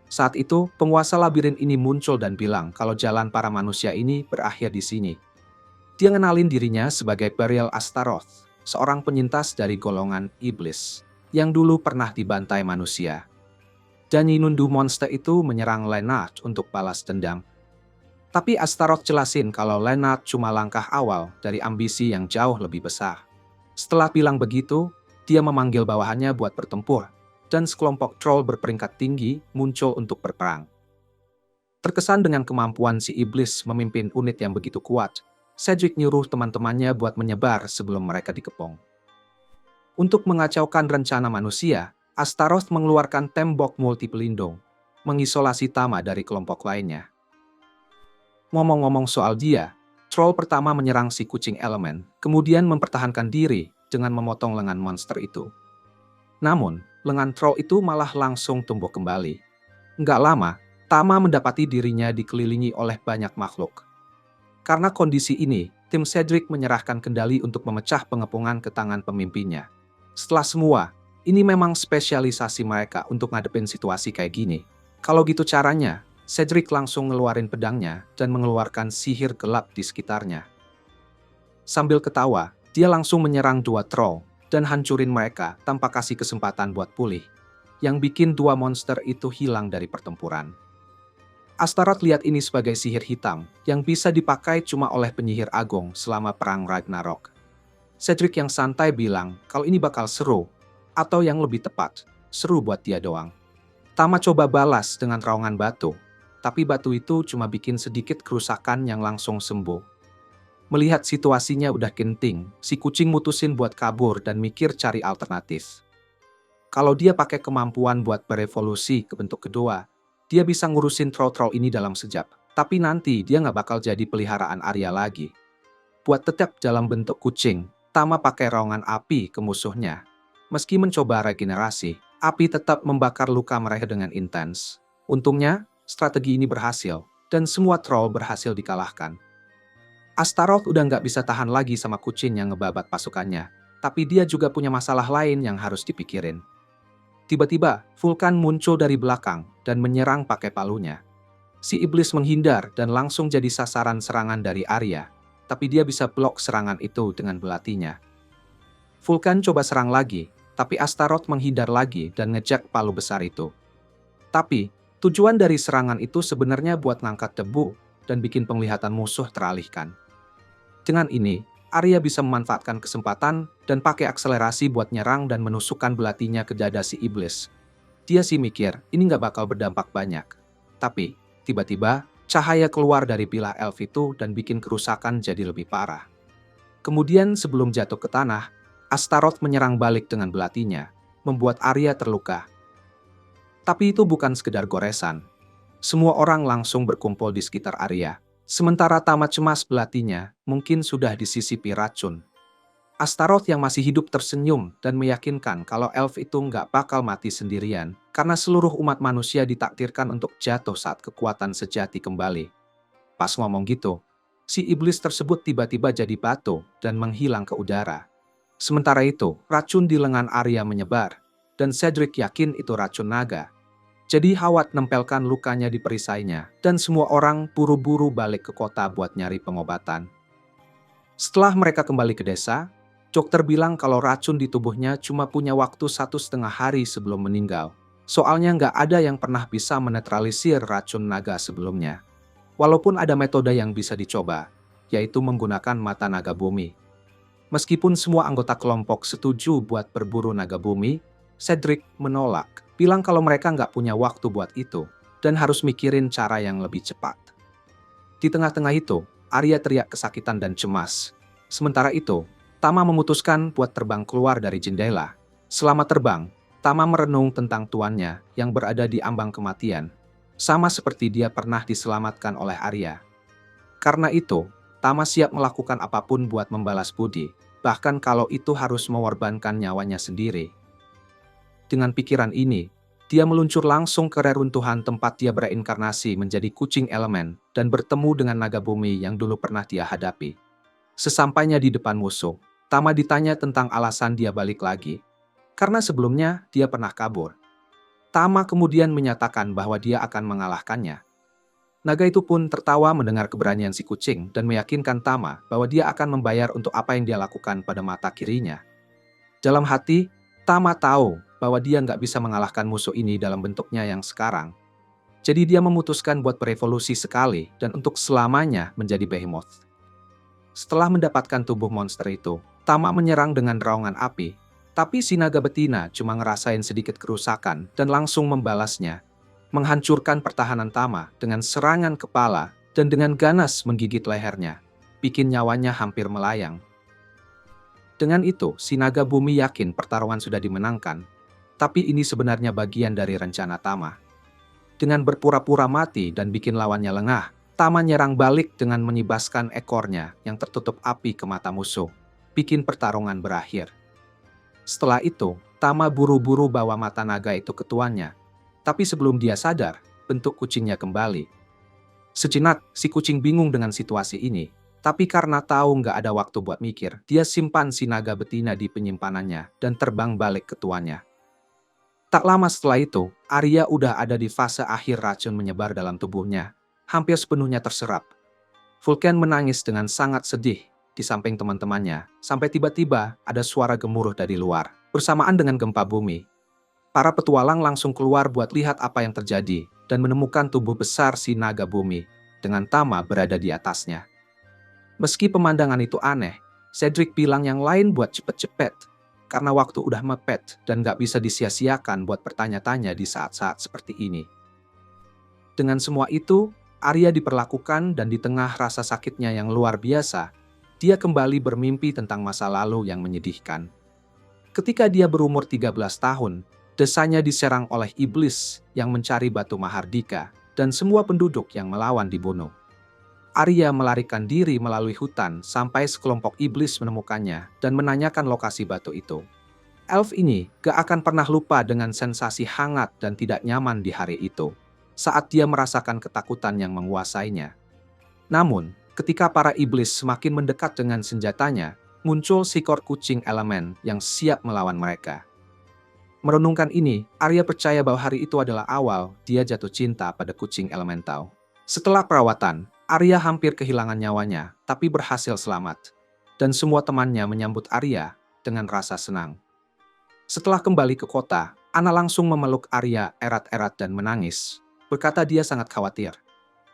Saat itu, penguasa labirin ini muncul dan bilang kalau jalan para manusia ini berakhir di sini. Dia ngenalin dirinya sebagai Burial Astaroth, seorang penyintas dari golongan iblis yang dulu pernah dibantai manusia. Dani nunduh monster itu menyerang Leonard untuk balas dendam. Tapi Astaroth jelasin kalau Leonard cuma langkah awal dari ambisi yang jauh lebih besar. Setelah bilang begitu, dia memanggil bawahannya buat bertempur, dan sekelompok troll berperingkat tinggi muncul untuk berperang. Terkesan dengan kemampuan si iblis memimpin unit yang begitu kuat, Cedric nyuruh teman-temannya buat menyebar sebelum mereka dikepung. Untuk mengacaukan rencana manusia, Astaroth mengeluarkan tembok multi pelindung, mengisolasi Tama dari kelompok lainnya. Ngomong-ngomong soal dia, troll pertama menyerang si kucing elemen, kemudian mempertahankan diri dengan memotong lengan monster itu. Namun, lengan troll itu malah langsung tumbuh kembali. Nggak lama, Tama mendapati dirinya dikelilingi oleh banyak makhluk. Karena kondisi ini, tim Cedric menyerahkan kendali untuk memecah pengepungan ke tangan pemimpinnya. Setelah semua, ini memang spesialisasi mereka untuk ngadepin situasi kayak gini. Kalau gitu caranya, Cedric langsung ngeluarin pedangnya dan mengeluarkan sihir gelap di sekitarnya. Sambil ketawa, dia langsung menyerang dua troll dan hancurin mereka tanpa kasih kesempatan buat pulih, yang bikin dua monster itu hilang dari pertempuran. Astaroth lihat ini sebagai sihir hitam yang bisa dipakai cuma oleh penyihir agung selama perang Ragnarok. Cedric yang santai bilang kalau ini bakal seru, atau yang lebih tepat, seru buat dia doang. Tama coba balas dengan raungan batu, tapi batu itu cuma bikin sedikit kerusakan yang langsung sembuh. Melihat situasinya udah genting, si kucing mutusin buat kabur dan mikir cari alternatif. Kalau dia pakai kemampuan buat berevolusi ke bentuk kedua, dia bisa ngurusin troll-troll ini dalam sekejap. Tapi nanti dia nggak bakal jadi peliharaan Arya lagi. Buat tetap dalam bentuk kucing, Tama pakai raungan api ke musuhnya. Meski mencoba regenerasi, api tetap membakar luka mereka dengan intens. Untungnya, strategi ini berhasil, dan semua troll berhasil dikalahkan. Astaroth udah nggak bisa tahan lagi sama kucing yang ngebabat pasukannya, tapi dia juga punya masalah lain yang harus dipikirin. Tiba-tiba, Vulkan muncul dari belakang dan menyerang pakai palunya. Si iblis menghindar dan langsung jadi sasaran serangan dari Arya, tapi dia bisa blok serangan itu dengan belatinya. Vulkan coba serang lagi, tapi Astaroth menghindar lagi dan ngejek palu besar itu. Tapi, tujuan dari serangan itu sebenarnya buat ngangkat debu dan bikin penglihatan musuh teralihkan. Dengan ini, Arya bisa memanfaatkan kesempatan dan pakai akselerasi buat nyerang dan menusukkan belatinya ke dada si iblis. Dia sih mikir ini nggak bakal berdampak banyak. Tapi, tiba-tiba, cahaya keluar dari pilah elf itu dan bikin kerusakan jadi lebih parah. Kemudian sebelum jatuh ke tanah, Astaroth menyerang balik dengan belatinya, membuat Arya terluka. Tapi itu bukan sekedar goresan. Semua orang langsung berkumpul di sekitar Arya. Sementara Tama cemas belatinya mungkin sudah disisipi racun. Astaroth yang masih hidup tersenyum dan meyakinkan kalau elf itu nggak bakal mati sendirian, karena seluruh umat manusia ditakdirkan untuk jatuh saat kekuatan sejati kembali. Pas ngomong gitu, si iblis tersebut tiba-tiba jadi batu dan menghilang ke udara. Sementara itu, racun di lengan Arya menyebar, dan Cedric yakin itu racun naga. Jadi Hawat nempelkan lukanya di perisainya, dan semua orang buru-buru balik ke kota buat nyari pengobatan. Setelah mereka kembali ke desa, dokter bilang kalau racun di tubuhnya cuma punya waktu 1,5 hari sebelum meninggal. Soalnya nggak ada yang pernah bisa menetralisir racun naga sebelumnya. Walaupun ada metode yang bisa dicoba, yaitu menggunakan mata naga bumi. Meskipun semua anggota kelompok setuju buat berburu naga bumi, Cedric menolak, bilang kalau mereka nggak punya waktu buat itu, dan harus mikirin cara yang lebih cepat. Di tengah-tengah itu, Arya teriak kesakitan dan cemas. Sementara itu, Tama memutuskan buat terbang keluar dari jendela. Selama terbang, Tama merenung tentang tuannya yang berada di ambang kematian, sama seperti dia pernah diselamatkan oleh Arya. Karena itu, Tama siap melakukan apapun buat membalas budi, bahkan kalau itu harus mengorbankan nyawanya sendiri. Dengan pikiran ini, dia meluncur langsung ke reruntuhan tempat dia bereinkarnasi menjadi kucing elemen dan bertemu dengan naga bumi yang dulu pernah dia hadapi. Sesampainya di depan musuh, Tama ditanya tentang alasan dia balik lagi. Karena sebelumnya dia pernah kabur. Tama kemudian menyatakan bahwa dia akan mengalahkannya. Naga itu pun tertawa mendengar keberanian si kucing dan meyakinkan Tama bahwa dia akan membayar untuk apa yang dia lakukan pada mata kirinya. Dalam hati, Tama tahu bahwa dia nggak bisa mengalahkan musuh ini dalam bentuknya yang sekarang. Jadi dia memutuskan buat berevolusi sekali dan untuk selamanya menjadi Behemoth. Setelah mendapatkan tubuh monster itu, Tama menyerang dengan raungan api, tapi si naga betina cuma ngerasain sedikit kerusakan dan langsung membalasnya, menghancurkan pertahanan Tama dengan serangan kepala dan dengan ganas menggigit lehernya, bikin nyawanya hampir melayang. Dengan itu, si naga bumi yakin pertarungan sudah dimenangkan, tapi ini sebenarnya bagian dari rencana Tama. Dengan berpura-pura mati dan bikin lawannya lengah, Tama nyerang balik dengan menyibaskan ekornya yang tertutup api ke mata musuh, bikin pertarungan berakhir. Setelah itu, Tama buru-buru bawa mata naga itu ke tuannya, tapi sebelum dia sadar, bentuk kucingnya kembali. Sejenak, si kucing bingung dengan situasi ini, tapi karena tahu nggak ada waktu buat mikir, dia simpan si naga betina di penyimpanannya dan terbang balik ke tuannya. Tak lama setelah itu, Arya udah ada di fase akhir racun menyebar dalam tubuhnya, hampir sepenuhnya terserap. Vulcan menangis dengan sangat sedih di samping teman-temannya, sampai tiba-tiba ada suara gemuruh dari luar, bersamaan dengan gempa bumi. Para petualang langsung keluar buat lihat apa yang terjadi, dan menemukan tubuh besar si naga bumi, dengan Tama berada di atasnya. Meski pemandangan itu aneh, Cedric bilang yang lain buat cepet-cepet, karena waktu udah mepet dan gak bisa disia-siakan buat bertanya-tanya di saat-saat seperti ini. Dengan semua itu, Arya diperlakukan dan di tengah rasa sakitnya yang luar biasa, dia kembali bermimpi tentang masa lalu yang menyedihkan. Ketika dia berumur 13 tahun, desanya diserang oleh iblis yang mencari batu Mahardika dan semua penduduk yang melawan dibunuh. Arya melarikan diri melalui hutan sampai sekelompok iblis menemukannya dan menanyakan lokasi batu itu. Elf ini gak akan pernah lupa dengan sensasi hangat dan tidak nyaman di hari itu, saat dia merasakan ketakutan yang menguasainya. Namun, ketika para iblis semakin mendekat dengan senjatanya, muncul seekor kucing elemen yang siap melawan mereka. Merenungkan ini, Arya percaya bahwa hari itu adalah awal dia jatuh cinta pada kucing elemental. Setelah perawatan, Arya hampir kehilangan nyawanya, tapi berhasil selamat. Dan semua temannya menyambut Arya dengan rasa senang. Setelah kembali ke kota, Anna langsung memeluk Arya erat-erat dan menangis. Berkata dia sangat khawatir.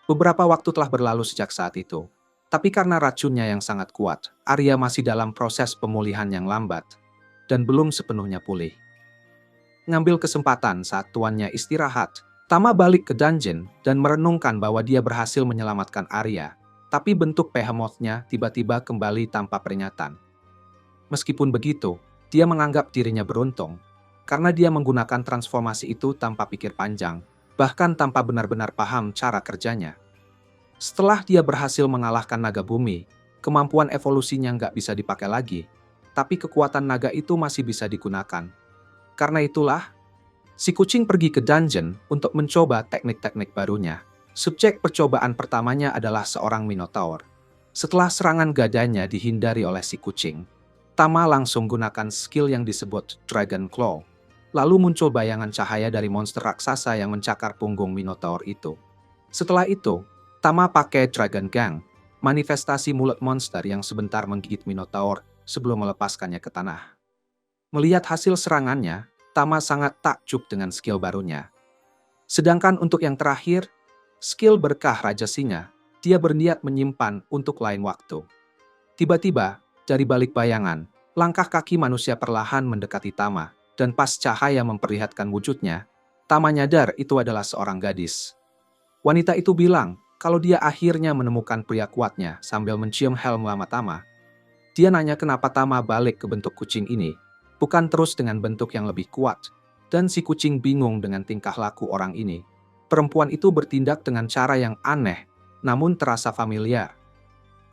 Beberapa waktu telah berlalu sejak saat itu. Tapi karena racunnya yang sangat kuat, Arya masih dalam proses pemulihan yang lambat. Dan belum sepenuhnya pulih. Ngambil kesempatan saat tuannya istirahat, Tama balik ke dungeon dan merenungkan bahwa dia berhasil menyelamatkan Arya. Tapi bentuk Behemoth-nya tiba-tiba kembali tanpa peringatan. Meskipun begitu, dia menganggap dirinya beruntung. Karena dia menggunakan transformasi itu tanpa pikir panjang. Bahkan tanpa benar-benar paham cara kerjanya. Setelah dia berhasil mengalahkan naga bumi, kemampuan evolusinya nggak bisa dipakai lagi, tapi kekuatan naga itu masih bisa digunakan. Karena itulah, si kucing pergi ke dungeon untuk mencoba teknik-teknik barunya. Subjek percobaan pertamanya adalah seorang Minotaur. Setelah serangan gadanya dihindari oleh si kucing, Tama langsung gunakan skill yang disebut Dragon Claw. Lalu muncul bayangan cahaya dari monster raksasa yang mencakar punggung Minotaur itu. Setelah itu, Tama pakai Dragon Gang, manifestasi mulut monster yang sebentar menggigit Minotaur sebelum melepaskannya ke tanah. Melihat hasil serangannya, Tama sangat takjub dengan skill barunya. Sedangkan untuk yang terakhir, skill berkah Raja Singa, dia berniat menyimpan untuk lain waktu. Tiba-tiba, dari balik bayangan, langkah kaki manusia perlahan mendekati Tama. Dan pas cahaya memperlihatkan wujudnya, Tama nyadar itu adalah seorang gadis. Wanita itu bilang kalau dia akhirnya menemukan pria kuatnya sambil mencium helm lama Tama. Dia nanya kenapa Tama balik ke bentuk kucing ini, bukan terus dengan bentuk yang lebih kuat. Dan si kucing bingung dengan tingkah laku orang ini. Perempuan itu bertindak dengan cara yang aneh, namun terasa familiar.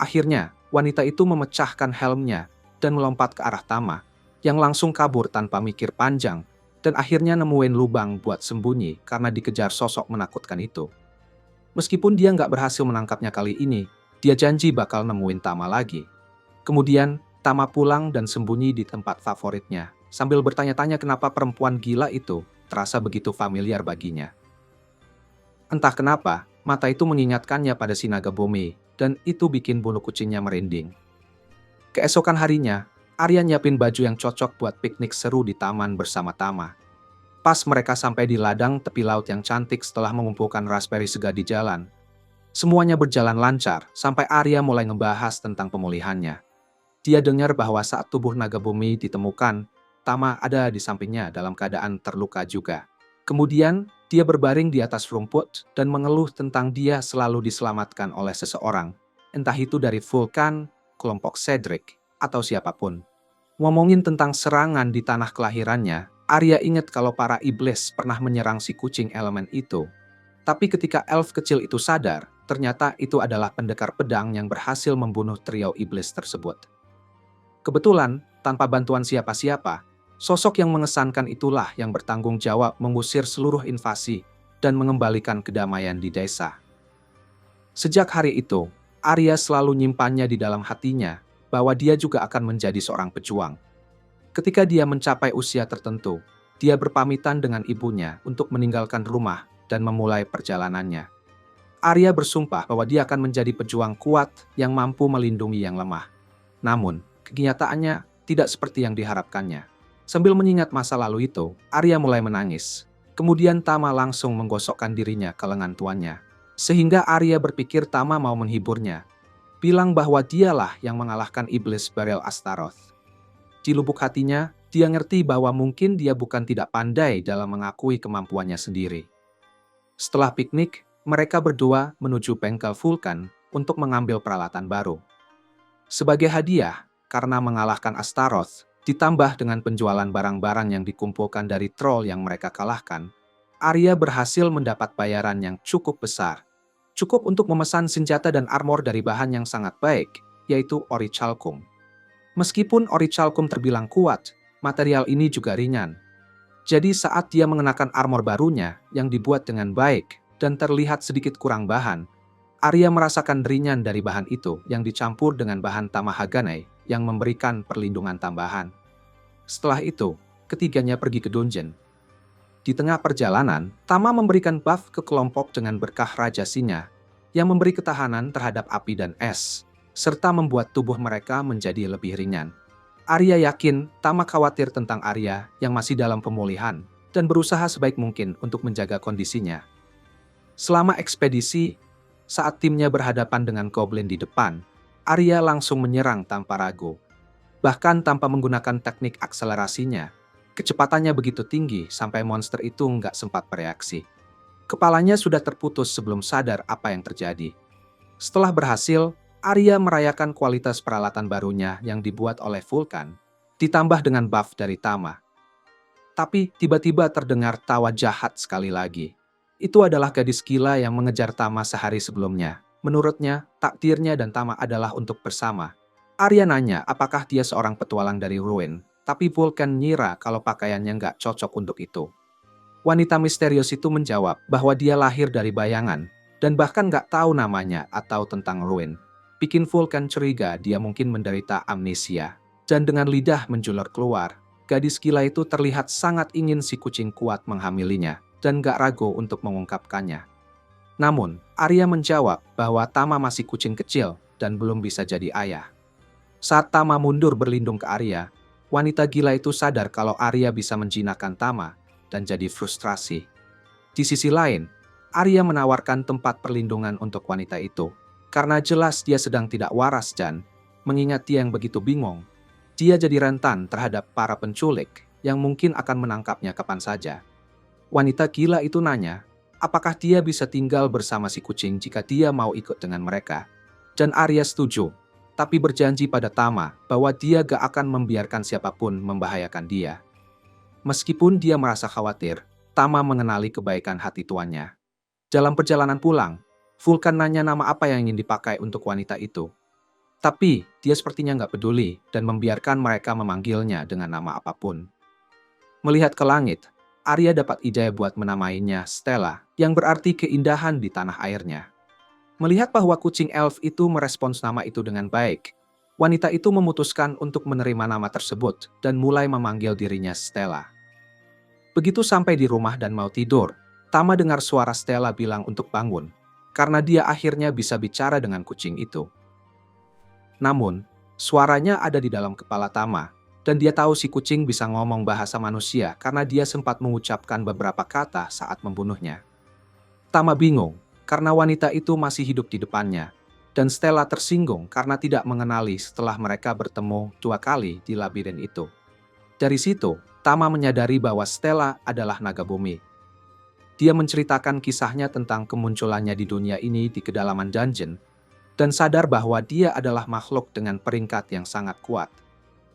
Akhirnya, wanita itu memecahkan helmnya dan melompat ke arah Tama, yang langsung kabur tanpa mikir panjang, dan akhirnya nemuin lubang buat sembunyi karena dikejar sosok menakutkan itu. Meskipun dia nggak berhasil menangkapnya kali ini, dia janji bakal nemuin Tama lagi. Kemudian, Tama pulang dan sembunyi di tempat favoritnya, sambil bertanya-tanya kenapa perempuan gila itu terasa begitu familiar baginya. Entah kenapa, mata itu mengingatkannya pada si naga bumi, dan itu bikin bulu kucingnya merinding. Keesokan harinya, Arya nyiapin baju yang cocok buat piknik seru di taman bersama Tama. Pas mereka sampai di ladang tepi laut yang cantik setelah mengumpulkan raspberry segar di jalan, semuanya berjalan lancar sampai Arya mulai ngebahas tentang pemulihannya. Dia dengar bahwa saat tubuh naga bumi ditemukan, Tama ada di sampingnya dalam keadaan terluka juga. Kemudian, dia berbaring di atas rumput dan mengeluh tentang dia selalu diselamatkan oleh seseorang, entah itu dari Vulcan, kelompok Cedric, atau siapapun. Ngomongin tentang serangan di tanah kelahirannya, Arya ingat kalau para iblis pernah menyerang si kucing elemen itu. Tapi ketika elf kecil itu sadar, ternyata itu adalah pendekar pedang yang berhasil membunuh trio iblis tersebut. Kebetulan, tanpa bantuan siapa-siapa, sosok yang mengesankan itulah yang bertanggung jawab mengusir seluruh invasi dan mengembalikan kedamaian di desa. Sejak hari itu, Arya selalu nyimpannya di dalam hatinya bahwa dia juga akan menjadi seorang pejuang. Ketika dia mencapai usia tertentu, dia berpamitan dengan ibunya untuk meninggalkan rumah dan memulai perjalanannya. Arya bersumpah bahwa dia akan menjadi pejuang kuat yang mampu melindungi yang lemah. Namun, kenyataannya tidak seperti yang diharapkannya. Sambil mengingat masa lalu itu, Arya mulai menangis. Kemudian Tama langsung menggosokkan dirinya ke lengan tuannya. Sehingga Arya berpikir Tama mau menghiburnya, bilang bahwa dialah yang mengalahkan iblis Beryl Astaroth. Di lubuk hatinya, dia ngerti bahwa mungkin dia bukan tidak pandai dalam mengakui kemampuannya sendiri. Setelah piknik, mereka berdua menuju bengkel Vulkan untuk mengambil peralatan baru. Sebagai hadiah, karena mengalahkan Astaroth, ditambah dengan penjualan barang-barang yang dikumpulkan dari troll yang mereka kalahkan, Arya berhasil mendapat bayaran yang cukup besar. Cukup untuk memesan senjata dan armor dari bahan yang sangat baik, yaitu orichalcum. Meskipun orichalcum terbilang kuat, material ini juga ringan. Jadi saat dia mengenakan armor barunya yang dibuat dengan baik dan terlihat sedikit kurang bahan, Arya merasakan ringan dari bahan itu yang dicampur dengan bahan Tamahagane yang memberikan perlindungan tambahan. Setelah itu, ketiganya pergi ke dungeon. Di tengah perjalanan, Tama memberikan buff ke kelompok dengan berkah Raja Singa yang memberi ketahanan terhadap api dan es, serta membuat tubuh mereka menjadi lebih ringan. Arya yakin Tama khawatir tentang Arya yang masih dalam pemulihan dan berusaha sebaik mungkin untuk menjaga kondisinya. Selama ekspedisi, saat timnya berhadapan dengan goblin di depan, Arya langsung menyerang tanpa ragu. Bahkan tanpa menggunakan teknik akselerasinya, kecepatannya begitu tinggi sampai monster itu nggak sempat bereaksi. Kepalanya sudah terputus sebelum sadar apa yang terjadi. Setelah berhasil, Arya merayakan kualitas peralatan barunya yang dibuat oleh Vulkan, ditambah dengan buff dari Tama. Tapi tiba-tiba terdengar tawa jahat sekali lagi. Itu adalah gadis gila yang mengejar Tama sehari sebelumnya. Menurutnya, takdirnya dan Tama adalah untuk bersama. Arya nanya apakah dia seorang petualang dari Ruin, tapi Vulkan ngira kalau pakaiannya nggak cocok untuk itu. Wanita misterius itu menjawab bahwa dia lahir dari bayangan, dan bahkan nggak tahu namanya atau tentang Ruin. Bikin Vulkan curiga dia mungkin menderita amnesia. Dan dengan lidah menjulur keluar, gadis gila itu terlihat sangat ingin si kucing kuat menghamilinya, dan gak ragu untuk mengungkapkannya. Namun, Arya menjawab bahwa Tama masih kucing kecil dan belum bisa jadi ayah. Saat Tama mundur berlindung ke Arya, wanita gila itu sadar kalau Arya bisa menjinakkan Tama dan jadi frustrasi. Di sisi lain, Arya menawarkan tempat perlindungan untuk wanita itu, karena jelas dia sedang tidak waras dan, mengingat dia yang begitu bingung, dia jadi rentan terhadap para penculik yang mungkin akan menangkapnya kapan saja. Wanita gila itu nanya, apakah dia bisa tinggal bersama si kucing jika dia mau ikut dengan mereka. Dan Arya setuju, tapi berjanji pada Tama bahwa dia gak akan membiarkan siapapun membahayakan dia. Meskipun dia merasa khawatir, Tama mengenali kebaikan hati tuannya. Dalam perjalanan pulang, Vulkan nanya nama apa yang ingin dipakai untuk wanita itu. Tapi dia sepertinya gak peduli dan membiarkan mereka memanggilnya dengan nama apapun. Melihat ke langit, Arya dapat ide buat menamainya Stella, yang berarti keindahan di tanah airnya. Melihat bahwa kucing elf itu merespons nama itu dengan baik, wanita itu memutuskan untuk menerima nama tersebut dan mulai memanggil dirinya Stella. Begitu sampai di rumah dan mau tidur, Tama dengar suara Stella bilang untuk bangun, karena dia akhirnya bisa bicara dengan kucing itu. Namun, suaranya ada di dalam kepala Tama, dan dia tahu si kucing bisa ngomong bahasa manusia karena dia sempat mengucapkan beberapa kata saat membunuhnya. Tama bingung karena wanita itu masih hidup di depannya, dan Stella tersinggung karena tidak mengenali setelah mereka bertemu 2 kali di labirin itu. Dari situ, Tama menyadari bahwa Stella adalah naga bumi. Dia menceritakan kisahnya tentang kemunculannya di dunia ini di kedalaman dungeon, dan sadar bahwa dia adalah makhluk dengan peringkat yang sangat kuat.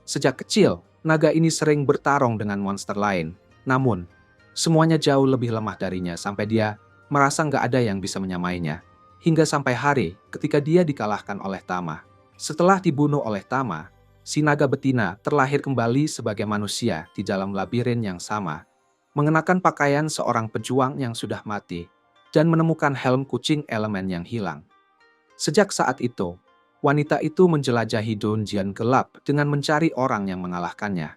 Sejak kecil, naga ini sering bertarung dengan monster lain. Namun, semuanya jauh lebih lemah darinya sampai dia merasa nggak ada yang bisa menyamainya. hingga sampai hari ketika dia dikalahkan oleh Tama. Setelah dibunuh oleh Tama, si naga betina terlahir kembali sebagai manusia di dalam labirin yang sama, mengenakan pakaian seorang pejuang yang sudah mati, dan menemukan helm kucing elemen yang hilang. Sejak saat itu, wanita itu menjelajahi dungeon gelap dengan mencari orang yang mengalahkannya.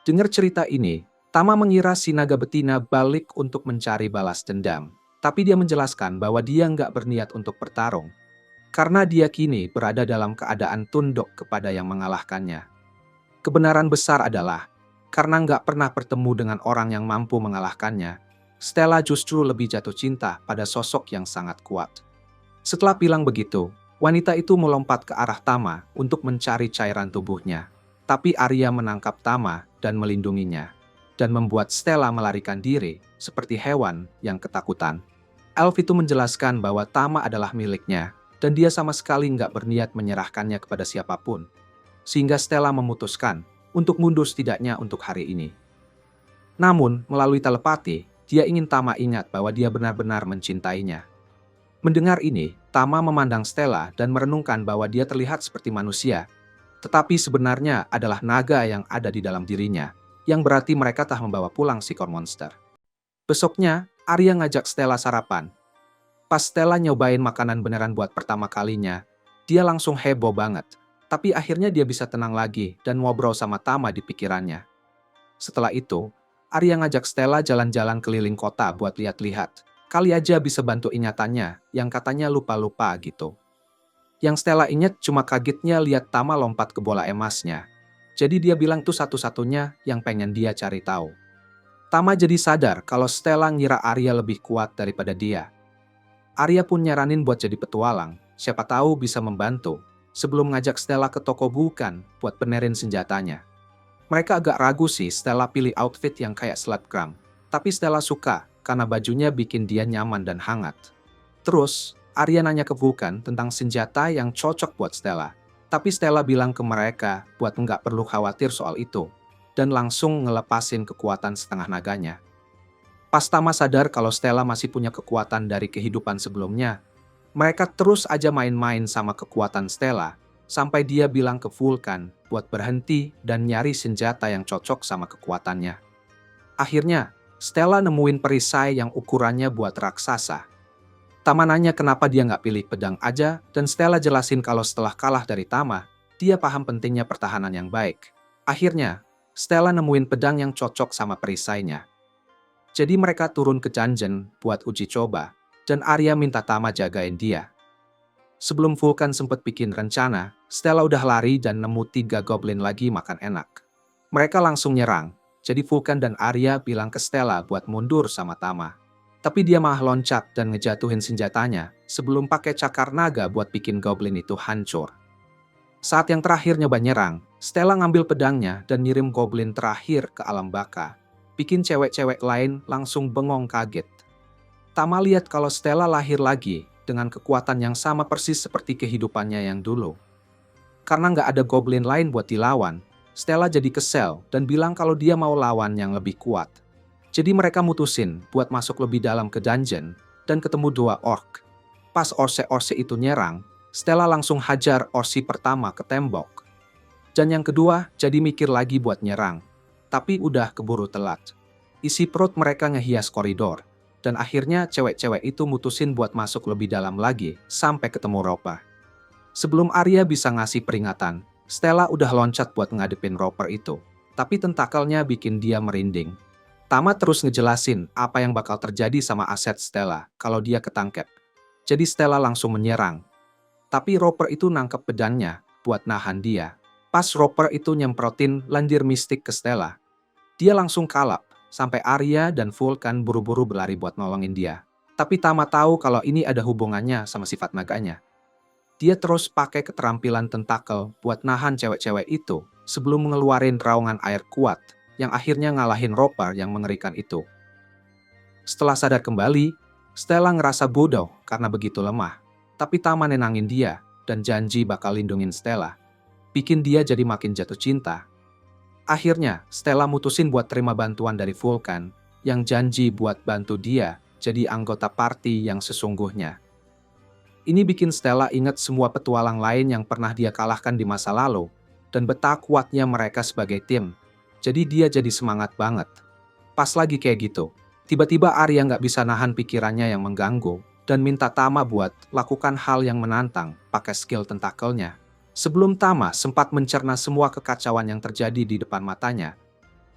Dengar cerita ini, Tama mengira si naga betina balik untuk mencari balas dendam. Tapi dia menjelaskan bahwa dia nggak berniat untuk bertarung. Karena dia kini berada dalam keadaan tunduk kepada yang mengalahkannya. Kebenaran besar adalah, karena nggak pernah bertemu dengan orang yang mampu mengalahkannya, Stella justru lebih jatuh cinta pada sosok yang sangat kuat. Setelah bilang begitu, wanita itu melompat ke arah Tama untuk mencari cairan tubuhnya. Tapi Arya menangkap Tama dan melindunginya, dan membuat Stella melarikan diri seperti hewan yang ketakutan. Elf itu menjelaskan bahwa Tama adalah miliknya, dan dia sama sekali nggak berniat menyerahkannya kepada siapapun. Sehingga Stella memutuskan untuk mundur setidaknya untuk hari ini. Namun, melalui telepati, dia ingin Tama ingat bahwa dia benar-benar mencintainya. Mendengar ini, Tama memandang Stella dan merenungkan bahwa dia terlihat seperti manusia, tetapi sebenarnya adalah naga yang ada di dalam dirinya, yang berarti mereka telah membawa pulang si core monster. Besoknya, Arya ngajak Stella sarapan. Pas Stella nyobain makanan beneran buat pertama kalinya, dia langsung heboh banget. Tapi akhirnya dia bisa tenang lagi dan ngobrol sama Tama di pikirannya. Setelah itu, Arya ngajak Stella jalan-jalan keliling kota buat lihat-lihat. Kali aja bisa bantu ingatannya yang katanya lupa-lupa gitu. Yang Stella ingat cuma kagetnya lihat Tama lompat ke bola emasnya. Jadi dia bilang tuh satu-satunya yang pengen dia cari tahu. Tama jadi sadar kalau Stella ngira Arya lebih kuat daripada dia. Arya pun nyaranin buat jadi petualang, siapa tahu bisa membantu, sebelum ngajak Stella ke toko bukan buat benerin senjatanya. Mereka agak ragu sih Stella pilih outfit yang kayak selebgram, tapi Stella suka karena bajunya bikin dia nyaman dan hangat. Terus, Arya nanya ke Vulkan tentang senjata yang cocok buat Stella, tapi Stella bilang ke mereka buat nggak perlu khawatir soal itu, dan langsung ngelepasin kekuatan setengah naganya. Pas Tama sadar kalau Stella masih punya kekuatan dari kehidupan sebelumnya, mereka terus aja main-main sama kekuatan Stella, sampai dia bilang ke Vulkan buat berhenti dan nyari senjata yang cocok sama kekuatannya. Akhirnya, Stella nemuin perisai yang ukurannya buat raksasa. Tama nanya kenapa dia nggak pilih pedang aja, dan Stella jelasin kalau setelah kalah dari Tama, dia paham pentingnya pertahanan yang baik. Akhirnya, Stella nemuin pedang yang cocok sama perisainya. Jadi mereka turun ke dungeon buat uji coba, dan Arya minta Tama jagain dia. Sebelum Vulkan sempat bikin rencana, Stella udah lari dan nemu 3 goblin lagi makan enak. Mereka langsung nyerang, jadi Vulkan dan Arya bilang ke Stella buat mundur sama Tama. Tapi dia malah loncat dan ngejatuhin senjatanya sebelum pakai cakar naga buat bikin goblin itu hancur. Saat yang terakhir nyoba nyerang, Stella ngambil pedangnya dan ngirim goblin terakhir ke alam baka. Bikin cewek-cewek lain langsung bengong kaget. Tama lihat kalau Stella lahir lagi dengan kekuatan yang sama persis seperti kehidupannya yang dulu. Karena nggak ada goblin lain buat dilawan, Stella jadi kesel dan bilang kalau dia mau lawan yang lebih kuat. Jadi mereka mutusin buat masuk lebih dalam ke dungeon dan ketemu 2 orc. Pas orse-orse itu nyerang, Stella langsung hajar orsi pertama ke tembok. Dan yang kedua jadi mikir lagi buat nyerang. Tapi udah keburu telat. Isi perut mereka ngehias koridor. Dan akhirnya cewek-cewek itu mutusin buat masuk lebih dalam lagi sampai ketemu Roper. Sebelum Arya bisa ngasih peringatan, Stella udah loncat buat ngadepin Roper itu. Tapi tentakelnya bikin dia merinding. Tama terus ngejelasin apa yang bakal terjadi sama aset Stella kalau dia ketangkep. Jadi Stella langsung menyerang. Tapi Roper itu nangkep pedangnya buat nahan dia. Pas Roper itu nyemprotin lendir mistik ke Stella, dia langsung kalap sampai Arya dan Vulkan buru-buru berlari buat nolongin dia. Tapi Tama tahu kalau ini ada hubungannya sama sifat naganya. Dia terus pakai keterampilan tentakel buat nahan cewek-cewek itu sebelum ngeluarin raungan air kuat yang akhirnya ngalahin Roper yang mengerikan itu. Setelah sadar kembali, Stella ngerasa bodoh karena begitu lemah. Tapi Tama nenangin dia dan janji bakal lindungin Stella. Bikin dia jadi makin jatuh cinta. Akhirnya, Stella mutusin buat terima bantuan dari Vulkan yang janji buat bantu dia jadi anggota party yang sesungguhnya. Ini bikin Stella ingat semua petualang lain yang pernah dia kalahkan di masa lalu, dan betapa kuatnya mereka sebagai tim. Jadi dia jadi semangat banget. Pas lagi kayak gitu, tiba-tiba Arya nggak bisa nahan pikirannya yang mengganggu, dan minta Tama buat lakukan hal yang menantang pakai skill tentakelnya. Sebelum Tama sempat mencerna semua kekacauan yang terjadi di depan matanya,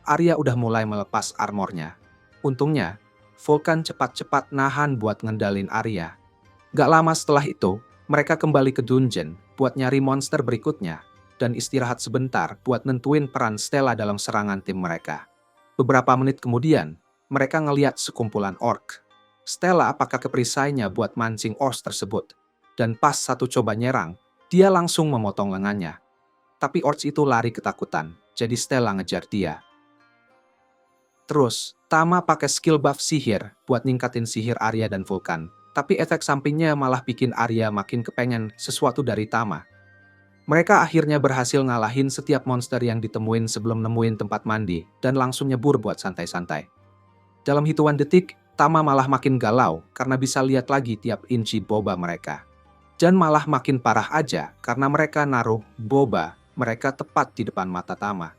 Arya udah mulai melepas armornya. Untungnya, Vulkan cepat-cepat nahan buat ngendalin Arya. Gak lama setelah itu, mereka kembali ke dungeon buat nyari monster berikutnya dan istirahat sebentar buat nentuin peran Stella dalam serangan tim mereka. Beberapa menit kemudian, mereka ngeliat sekumpulan orc. Stella pakai keperisainya buat mancing orcs tersebut, dan pas satu coba nyerang, dia langsung memotong lengannya. Tapi orcs itu lari ketakutan, jadi Stella ngejar dia. Terus, Tama pakai skill buff sihir buat ningkatin sihir Arya dan Vulkan. Tapi efek sampingnya malah bikin Arya makin kepengen sesuatu dari Tama. Mereka akhirnya berhasil ngalahin setiap monster yang ditemuin sebelum nemuin tempat mandi dan langsung nyebur buat santai-santai. Dalam hitungan detik, Tama malah makin galau karena bisa lihat lagi tiap inci boba mereka. Dan malah makin parah aja karena mereka naruh boba mereka tepat di depan mata Tama.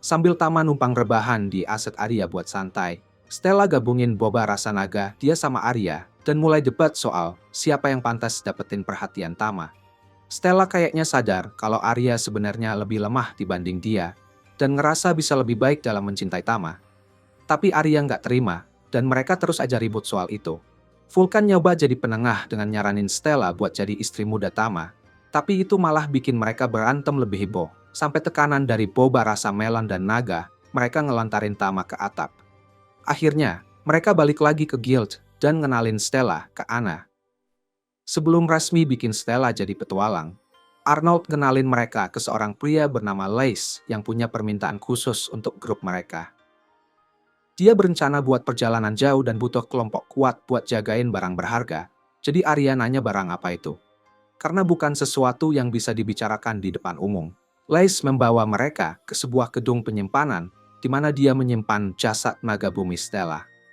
Sambil Tama numpang rebahan di aset Arya buat santai, Stella gabungin boba rasa naga dia sama Arya dan mulai debat soal siapa yang pantas dapetin perhatian Tama. Stella kayaknya sadar kalau Arya sebenarnya lebih lemah dibanding dia dan ngerasa bisa lebih baik dalam mencintai Tama. Tapi Arya nggak terima dan mereka terus aja ribut soal itu. Vulkan nyoba jadi penengah dengan nyaranin Stella buat jadi istri muda Tama, tapi itu malah bikin mereka berantem lebih heboh. Sampai tekanan dari boba rasa melon dan naga, mereka ngelantarin Tama ke atap. Akhirnya, mereka balik lagi ke guild dan ngenalin Stella ke Anna. Sebelum resmi bikin Stella jadi petualang, Arnold ngenalin mereka ke seorang pria bernama Lace yang punya permintaan khusus untuk grup mereka. Dia berencana buat perjalanan jauh dan butuh kelompok kuat buat jagain barang berharga, jadi Arya nanya barang apa itu. Karena bukan sesuatu yang bisa dibicarakan di depan umum, Lace membawa mereka ke sebuah gedung penyimpanan di mana dia menyimpan jasad naga bumi Stella.